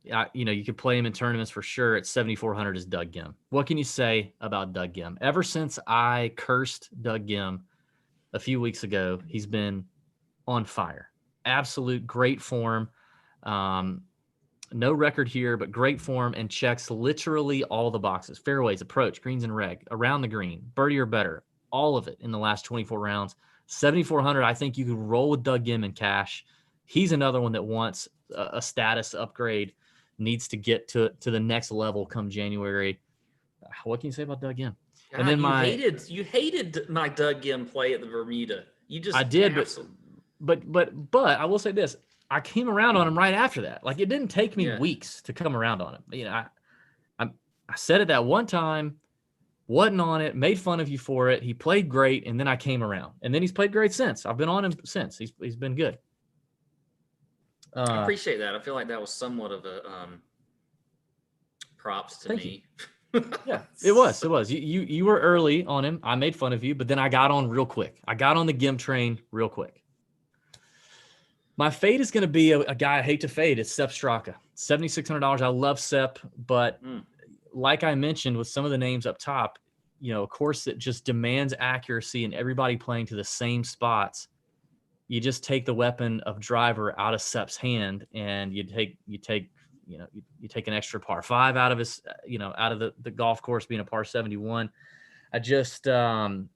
you could play him in tournaments for sure at 7,400 is Doug Ghim. What can you say about Doug Ghim? Ever since I cursed Doug Ghim a few weeks ago, he's been on fire. Absolute great form. No record here, but great form and checks literally all the boxes. Fairways, approach, greens and reg, around the green, birdie or better, all of it in the last 24 rounds. 7,400, I think you could roll with Doug Ghim in cash. He's another one that wants a status upgrade, needs to get to the next level come January. What can you say about Doug Ghim? And then you hated my Doug Ghim play at the Bermuda. I did, but I will say this: I came around on him right after that. Like it didn't take me weeks to come around on him. I said it that one time, wasn't on it, made fun of you for it. He played great, and then I came around, and then he's played great since. I've been on him since. He's been good. I appreciate that. I feel like that was somewhat of a props to me. Yeah, it was. You were early on him. I made fun of you, but then I got on real quick. I got on the Gim train real quick. My fade is going to be a guy I hate to fade. It's Sepp Straka, $7,600. I love Sepp, but like I mentioned with some of the names up top, a course that just demands accuracy and everybody playing to the same spots. You just take the weapon of driver out of Sepp's hand, and you take an extra par 5 out of his, out of the golf course being a par 71. I don't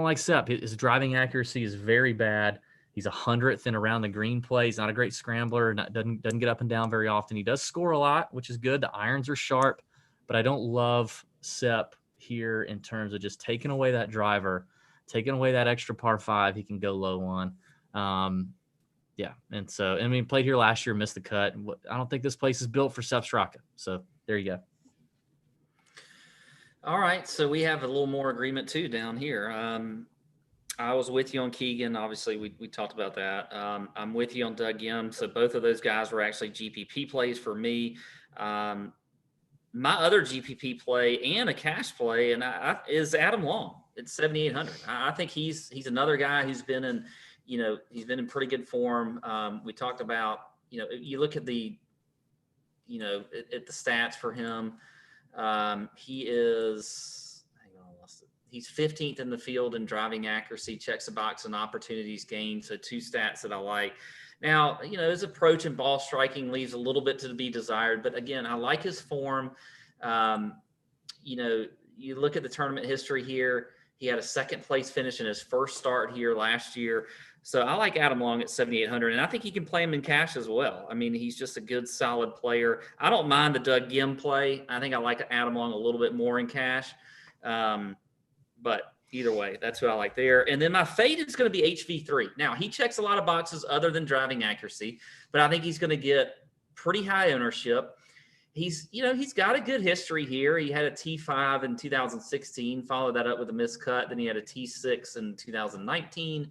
like Sepp. His driving accuracy is very bad. He's 100th in around the green play. He's not a great scrambler. Doesn't get up and down very often. He does score a lot, which is good. The irons are sharp, but I don't love Sepp here in terms of just taking away that driver, taking away that extra par 5 he can go low on. Yeah. And so, played here last year, missed the cut. I don't think this place is built for Sepp Straka. So there you go. All right. So we have a little more agreement too down here. I was with you on Keegan. Obviously, we talked about that. I'm with you on Doug Gim. So both of those guys were actually GPP plays for me. My other GPP play and a cash play is Adam Long. It's 7,800. I think he's another guy who's been in, he's been in pretty good form. We talked about, you look at the, at the stats for him. He's 15th in the field in driving accuracy, checks the box and opportunities gained. So 2 stats that I like. Now, his approach and ball striking leaves a little bit to be desired, but again, I like his form. You look at the tournament history here. He had a 2nd place finish in his first start here last year. So I like Adam Long at 7,800, and I think he can play him in cash as well. He's just a good, solid player. I don't mind the Doug Gim play. I think I like Adam Long a little bit more in cash. But either way, that's who I like there. And then my fade is going to be HV3. Now, he checks a lot of boxes other than driving accuracy, but I think he's going to get pretty high ownership. He's got a good history here. He had a T5 in 2016, followed that up with a missed cut. Then he had a T6 in 2019,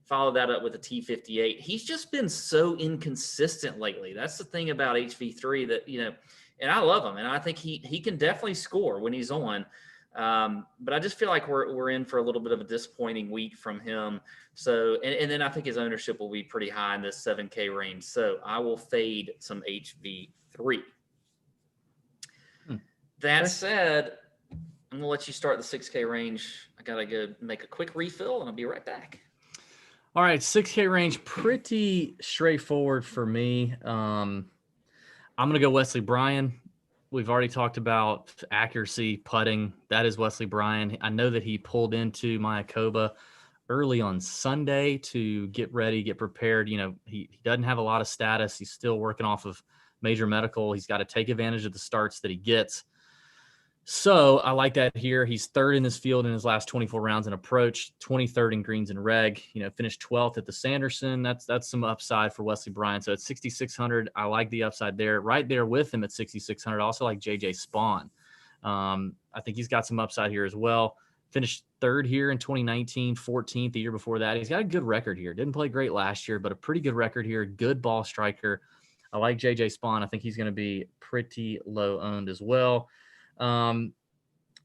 followed that up with a T58. He's just been so inconsistent lately. That's the thing about HV3 that, and I love him. And I think he can definitely score when he's on. But I just feel like we're in for a little bit of a disappointing week from him. So, and then I think his ownership will be pretty high in this 7K range. So I will fade some HV3. That said, I'm going to let you start the 6K range. I got to go make a quick refill and I'll be right back. All right. 6K range, pretty straightforward for me. I'm going to go Wesley Bryan. We've already talked about accuracy, putting. That is Wesley Bryan. I know that he pulled into Mayakoba early on Sunday to get ready, get prepared. He doesn't have a lot of status. He's still working off of major medical. He's got to take advantage of the starts that he gets. So I like that here. He's 3rd in this field in his last 24 rounds in approach, 23rd in greens and reg, finished 12th at the Sanderson. That's some upside for Wesley Bryan. So at 6,600, I like the upside there. Right there with him at 6,600. Also like JJ Spawn. I think he's got some upside here as well. Finished 3rd here in 2019, 14th the year before that. He's got a good record here. Didn't play great last year, but a pretty good record here. Good ball striker. I like JJ Spawn. I think he's going to be pretty low owned as well. I'm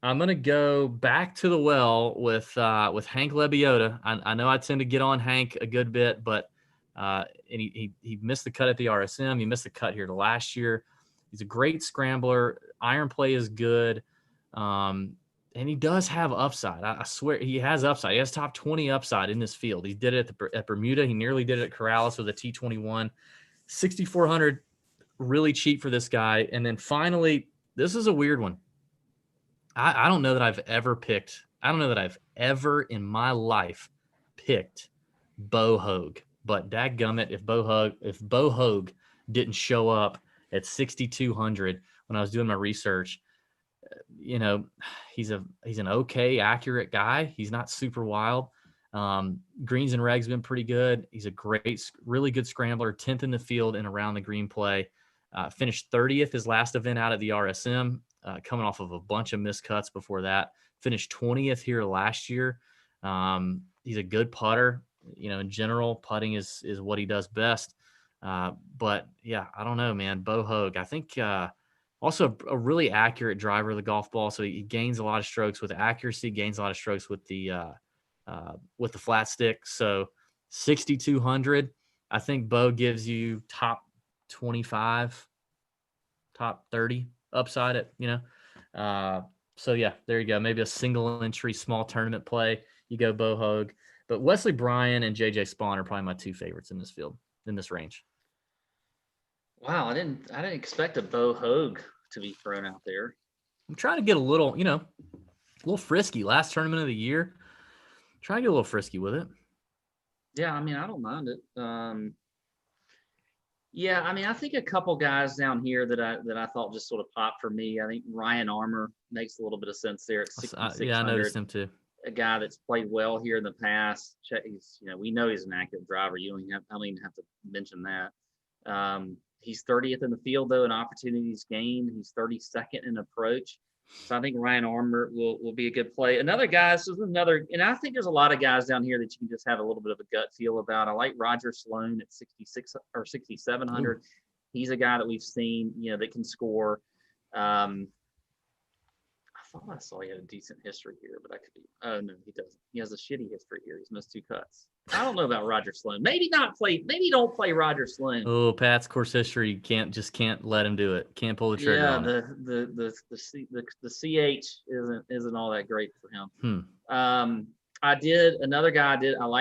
going to go back to the well with Hank Lebiota. I know I tend to get on Hank a good bit, but and he missed the cut at the RSM. He missed the cut here to last year. He's a great scrambler. Iron play is good. And he does have upside. I swear he has upside. He has top 20 upside in this field. He did it at Bermuda. He nearly did it at Corrales with a T21. 6,400, really cheap for this guy. And then finally, this is a weird one. I don't know that I've ever in my life picked Bo Hoag. But dadgummit, if Bo Hoag didn't show up at 6,200 when I was doing my research, he's an okay, accurate guy. He's not super wild. Greens and regs been pretty good. He's a really good scrambler, 10th in the field and around the green play. Finished 30th his last event out at the RSM, coming off of a bunch of missed cuts before that. Finished 20th here last year. He's a good putter. In general, putting is what he does best. But yeah, I don't know, man. Bo Hoag, I think also a really accurate driver of the golf ball. So he gains a lot of strokes with accuracy, gains a lot of strokes with the flat stick. So 6,200, I think Bo gives you top 25, top 30 upside it, so yeah, there you go. Maybe a single entry small tournament play. You go Bo Hoag. But Wesley Bryan and JJ Spawn are probably my two favorites in this field, in this range. Wow, I didn't expect a Bo Hoag to be thrown out there. I'm trying to get a little frisky. Last tournament of the year. Try to get a little frisky with it. Yeah, I mean, I don't mind it. Yeah, I mean, I think a couple guys down here that I thought just sort of popped for me. I think Ryan Armour makes a little bit of sense there at 6,600. Yeah, I noticed him too. A guy that's played well here in the past. He's, we know he's an active driver. I don't even have to mention that. He's 30th in the field though in opportunities gained. He's 32nd in approach. So I think Ryan Armour will be a good play. Another guy, and I think there's a lot of guys down here that you can just have a little bit of a gut feel about. I like Roger Sloane at 66 or 6,700. He's a guy that we've seen, that can score. I thought I saw he had a decent history here, but I could be. Oh no, he doesn't. He has a shitty history here. He's missed 2 cuts. I don't know about Roger Sloane. Maybe don't play Roger Sloane. Oh, Pat's course history can't let him do it. Can't pull the trigger. Yeah, the CH isn't all that great for him. I like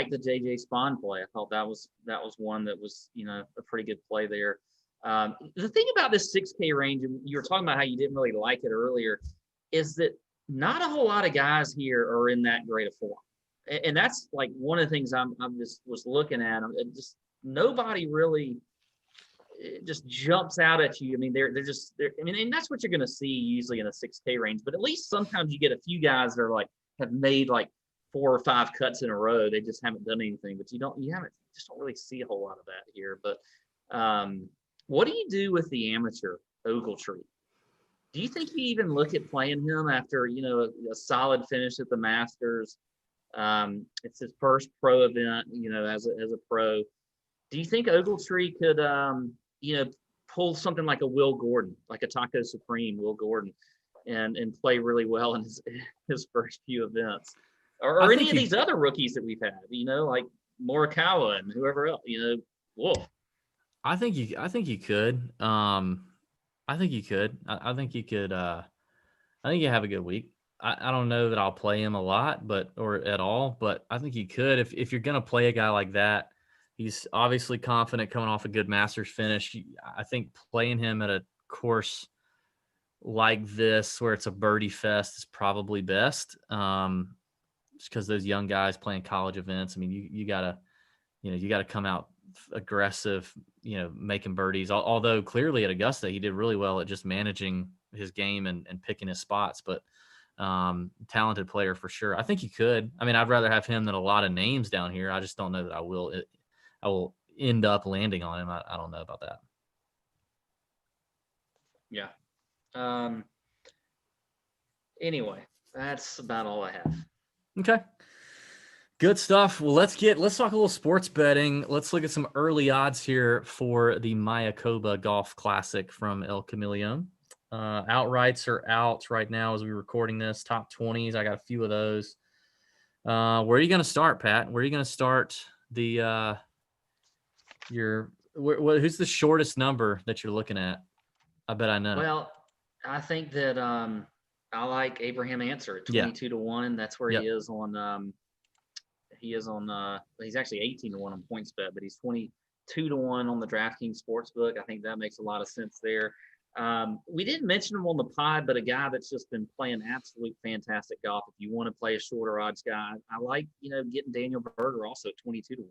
the JJ Spawn play. I thought that was one that was a pretty good play there. The thing about this 6K range, and you were talking about how you didn't really like it earlier, is that not a whole lot of guys here are in that great of form. And that's like one of the things I'm just was looking at. Just nobody really just jumps out at you. I mean, they're and that's what you're going to see usually in a 6K range. But at least sometimes you get a few guys that are have made 4 or 5 cuts in a row. They just haven't done anything. But you don't really see a whole lot of that here. But what do you do with the amateur Ogletree? Do you think you even look at playing him after a solid finish at the Masters? It's his first pro event, as a pro. Do you think Ogletree could, pull something like a Will Gordon, like a Taco Supreme Will Gordon, and play really well in his first few events, or any of these other rookies that we've had, like Morikawa and whoever else, Wolf. I think you could. I think you could. I think you could. I think you have a good week. I don't know that I'll play him a lot, or at all, but I think you could. If you're going to play a guy like that, he's obviously confident coming off a good Masters finish. I think playing him at a course like this, where it's a birdie fest, is probably best. Just because those young guys playing college events, I mean, you gotta come out aggressive, making birdies. Although clearly at Augusta, he did really well at just managing his game and picking his spots, but talented player for sure. I think he could. I mean, I'd rather have him than a lot of names down here. I just don't know that I will end up landing on him. I don't know about that. Yeah. Anyway, that's about all I have. Okay. Good stuff. Well, let's talk a little sports betting. Let's look at some early odds here for the Mayakoba Golf Classic from El Camaleon. Outrights are out right now as we're recording this. Top 20s. I got a few of those. Where are you going to start, Pat? Where are you going to start the who's the shortest number that you're looking at? I bet I know. Well, I think that I like Abraham Answer at 22 to 1. That's where he is on. He's actually 18 to 1 on PointsBet, but he's 22 to 1 on the DraftKings Sportsbook. I think that makes a lot of sense there. We didn't mention him on the pod, but a guy that's just been playing absolute fantastic golf. If you want to play a shorter odds guy, I like, getting Daniel Berger also at 22 to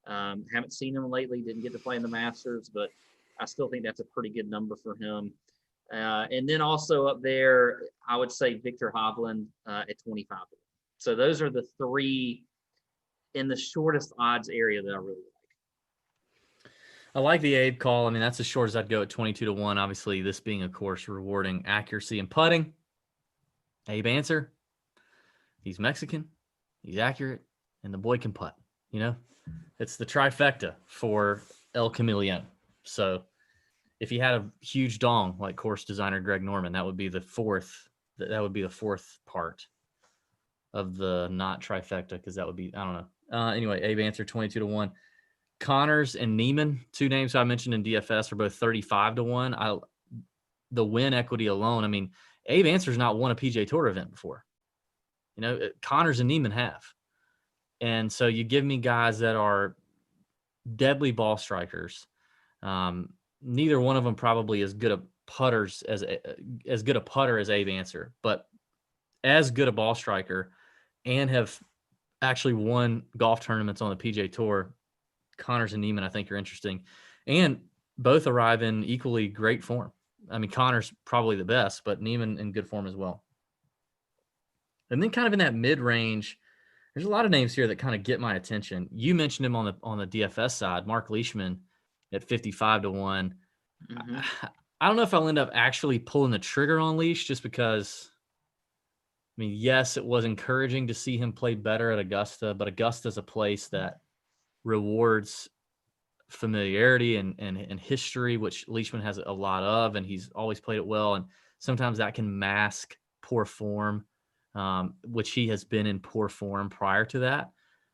1. Haven't seen him lately, didn't get to play in the Masters, but I still think that's a pretty good number for him. And then also up there, I would say Victor Hovland at 25 to 1. So those are the 3 in the shortest odds area that I really like. I like the Abe call. I mean, that's as short as I'd go at 22 to 1. Obviously, this being a course rewarding accuracy and putting. Abe Answer. He's Mexican. He's accurate. And the boy can putt. It's the trifecta for El Camaleon. So if he had a huge dong like course designer Greg Norman, that would be the fourth. That would be the fourth part of the not trifecta, because that would be, I don't know. Anyway, Abe answered 22-1. Connors and Neiman, two names I mentioned in DFS, are both 35-1. The win equity alone, I mean, Abe Answer's not won a PGA Tour event before. Connors and Neiman have. And so you give me guys that are deadly ball strikers. Neither one of them probably as good a putters as good a putter as Abe Answer, but as good a ball striker, and have actually won golf tournaments on the PGA Tour. Connors and Neiman, I think, are interesting, and both arrive in equally great form. I mean, Connors probably the best, but Neiman in good form as well. And then kind of in that mid-range, there's a lot of names here that kind of get my attention. You mentioned him on the DFS side, Mark Leishman at 55-1. Mm-hmm. I don't know if I'll end up actually pulling the trigger on Leish, just because, I mean, yes, it was encouraging to see him play better at Augusta, but Augusta's a place that rewards familiarity and history, which Leishman has a lot of, and he's always played it well. And sometimes that can mask poor form, which he has been in poor form prior to that.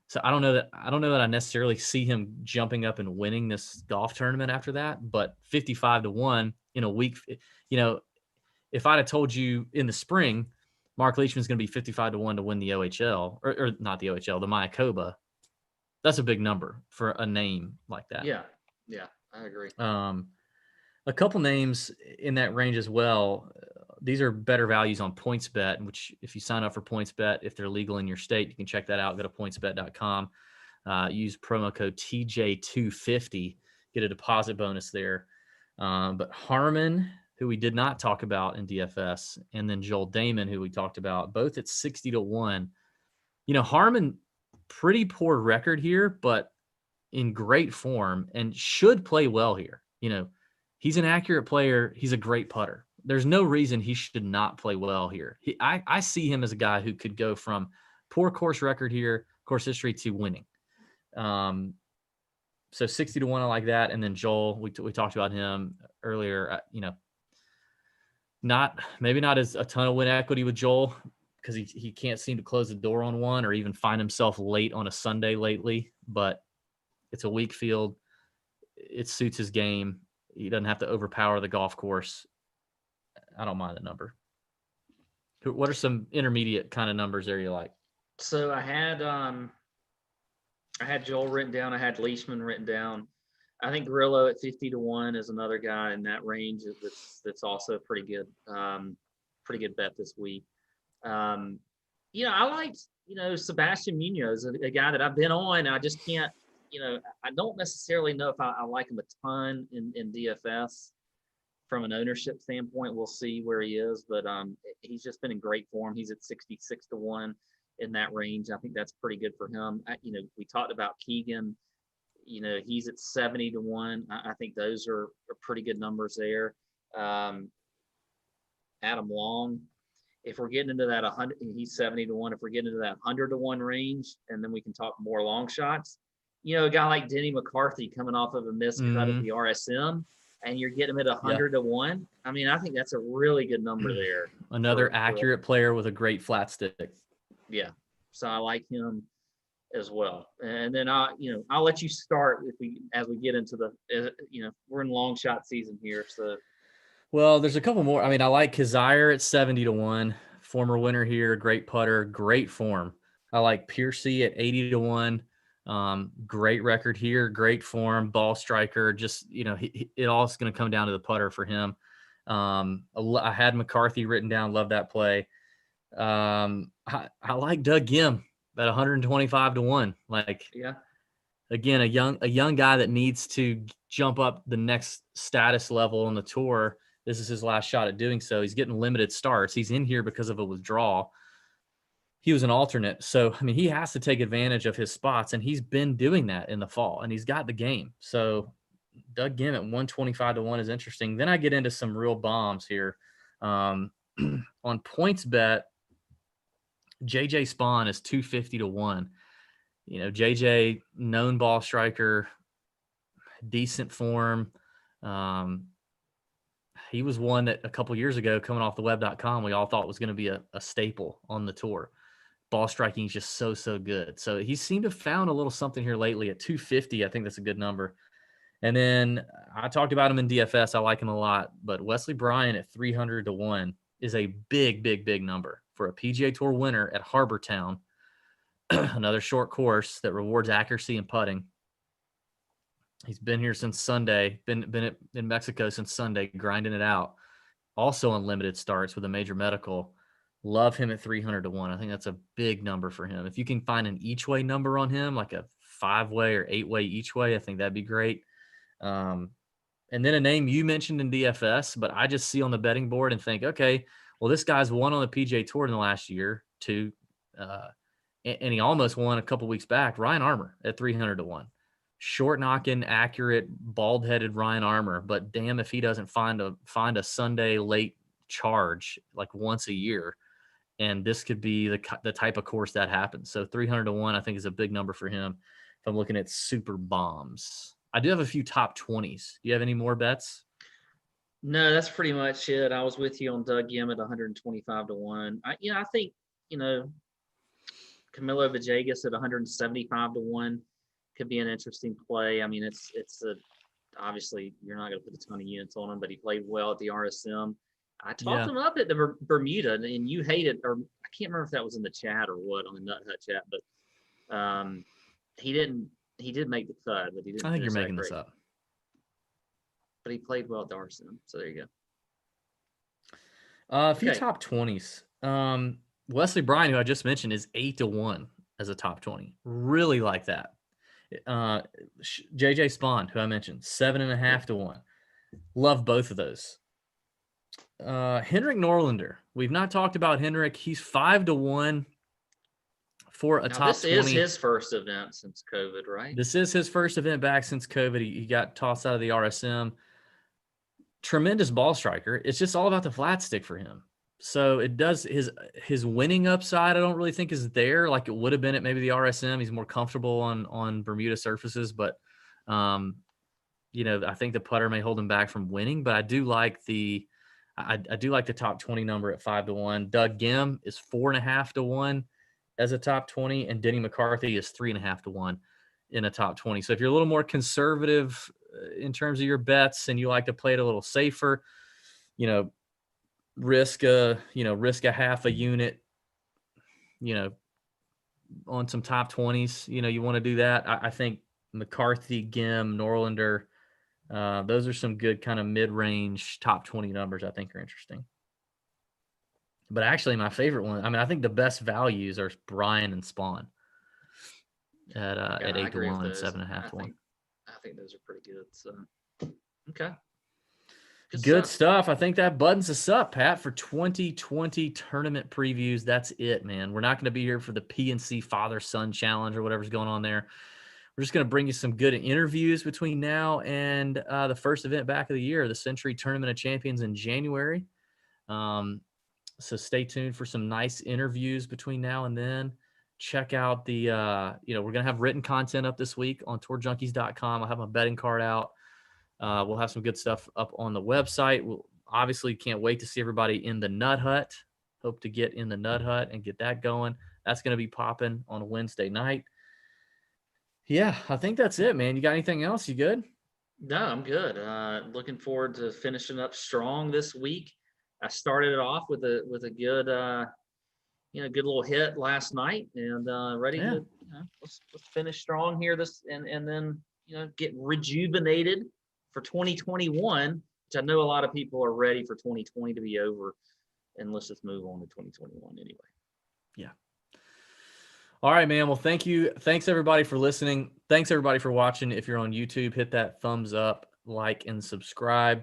So I don't know that I necessarily see him jumping up and winning this golf tournament after that. But 55-1 in a week, if I'd have told you in the spring, Mark Leishman's going to be 55-1 to win the OHL, or not the OHL, the Mayakoba, that's a big number for a name like that. Yeah, I agree. A couple names in that range as well. These are better values on PointsBet, which if you sign up for PointsBet, if they're legal in your state, you can check that out. Go to pointsbet.com. Use promo code TJ250. Get a deposit bonus there. But Harmon, who we did not talk about in DFS, and then Joel Damon, who we talked about, both at 60-1. Harmon, pretty poor record here, but in great form and should play well here. He's an accurate player. He's a great putter. There's no reason he should not play well here. I see him as a guy who could go from poor course record here, course history, to winning. So 60-1, I like that. And then Joel, we talked about him earlier. Maybe not as a ton of win equity with Joel, because he can't seem to close the door on one, or even find himself late on a Sunday lately. But it's a weak field. It suits his game. He doesn't have to overpower the golf course. I don't mind the number. What are some intermediate kind of numbers there you like? So I had Joel written down. I had Leishman written down. I think Grillo at 50-1 is another guy in that range that's also pretty good bet this week. I liked, Sebastian Munoz, a guy that I've been on. And I just can't, I don't necessarily know if I like him a ton in DFS from an ownership standpoint. We'll see where he is, but he's just been in great form. He's at 66-1 in that range. I think that's pretty good for him. We talked about Keegan. He's at 70-1. I think those are pretty good numbers there. Adam Long, if we're getting into that 100, he's 70-1. If we're getting into that 100-1 range, and then we can talk more long shots. A guy like Denny McCarthy coming off of a missed cut at the RSM, and you're getting him at 100-1. I mean, I think that's a really good number there. Another accurate player with a great flat stick. Yeah, so I like him as well. And then I'll let you start as we get into the we're in long shot season here. So, well, there's a couple more. I mean, I like Kazire at 70-1, former winner here, great putter, great form. I like Piercy at 80-1. Great record here, great form, ball striker. Just, it all is going to come down to the putter for him. I had McCarthy written down. Love that play. I like Doug Gim at 125-1. Again, a young guy that needs to jump up the next status level on the tour. This is his last shot at doing so. He's getting limited starts. He's in here because of a withdrawal. He was an alternate. So, I mean, he has to take advantage of his spots, and he's been doing that in the fall, and he's got the game. So Doug Gim at 125-1 is interesting. Then I get into some real bombs here. On PointsBet, JJ Spawn is 250-1. JJ, known ball striker. decent form. He was one that a couple years ago, coming off the web.com, we all thought was going to be a staple on the tour. Ball striking is just so good. So he seemed to have found a little something here lately at 250. I think that's a good number. And then I talked about him in DFS. I like him a lot, but Wesley Bryan at 300-1 is a big number for a PGA Tour winner at Harbor Town, another short course that rewards accuracy and putting. He's been here since Sunday, been in Mexico since Sunday, grinding it out. Also on limited starts with a major medical. Love him at 300-1. I think that's a big number for him. If you can find an each way number on him, like a 5-way or 8-way each way, I think that'd be great. And then a name you mentioned in DFS, but I just see on the betting board and think, okay, well, this guy's won on the PGA Tour in the last year, too. And he almost won a couple weeks back. Ryan Armour at 300-1. Short knocking, accurate, bald-headed Ryan Armour, but damn if he doesn't find a Sunday late charge like once a year, and this could be the type of course that happens. So 300-1, I think, is a big number for him. If I'm looking at super bombs, I do have a few top 20s. Do you have any more bets? No, that's pretty much it. I was with you on Doug Yim at 125-1. I think Camilo Villegas at 175-1. Could be an interesting play. I mean, it's obviously you're not going to put a ton of units on him, but he played well at the RSM. I talked him up at the Bermuda, and you hated, or I can't remember if that was in the chat or what on the Nut Hut chat, but he did make the cut, but he didn't. I think you're making this up. But he played well at the RSM, so there you go. A few top 20s. Wesley Bryan, who I just mentioned, is 8-1 as a top 20. Really like that. JJ Spawn, who I mentioned, 7.5-1. Love both of those. Henrik Norlander. We've not talked about Henrik. He's 5-1 for a top 20. This is his first event since COVID, right? This is his first event back since COVID. He got tossed out of the RSM. Tremendous ball striker. It's just all about the flat stick for him. So it does his winning upside, I don't really think is there like it would have been at maybe the RSM. He's more comfortable on Bermuda surfaces, but I think the putter may hold him back from winning. But I do like the top 20 number at 5-1. Doug Gim is 4.5-1 as a top 20, and Denny McCarthy is 3.5-1 in a top 20. So if you're a little more conservative in terms of your bets and you like to play it a little safer, risk a half a unit, on some top 20s, you want to do that. I think McCarthy, Gim, Norlander, those are some good kind of mid-range top 20 numbers I think are interesting. But actually my favorite one, I think the best values are Bryan and Spawn at 8-1 and 7.5-1. I think those are pretty good. So, okay. Good stuff. I think that buttons us up, Pat, for 2020 tournament previews. That's it, man. We're not going to be here for the PNC Father-Son Challenge or whatever's going on there. We're just going to bring you some good interviews between now and the first event back of the year, the Century Tournament of Champions in January. So stay tuned for some nice interviews between now and then. Check out the, we're going to have written content up this week on tourjunkies.com. I'll have my betting card out. We'll have some good stuff up on the website. We'll obviously can't wait to see everybody in the Nut Hut. Hope to get in the Nut Hut and get that going. That's going to be popping on a Wednesday night. Yeah, I think that's it, man. You got anything else? You good? No, I'm good. Looking forward to finishing up strong this week. I started it off with a good, good little hit last night, and ready to let's finish strong here. And then get rejuvenated for 2021, which I know a lot of people are ready for 2020 to be over, and let's just move on to 2021 anyway. Yeah. All right, man. Well, thank you. Thanks everybody for listening. Thanks everybody for watching. If you're on YouTube, hit that thumbs up, like, and subscribe.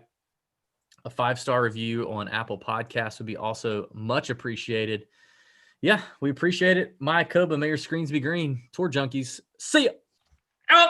A 5-star review on Apple Podcasts would be also much appreciated. Yeah, we appreciate it. Mayakoba, may your screens be green. Tour Junkies. See ya. Out.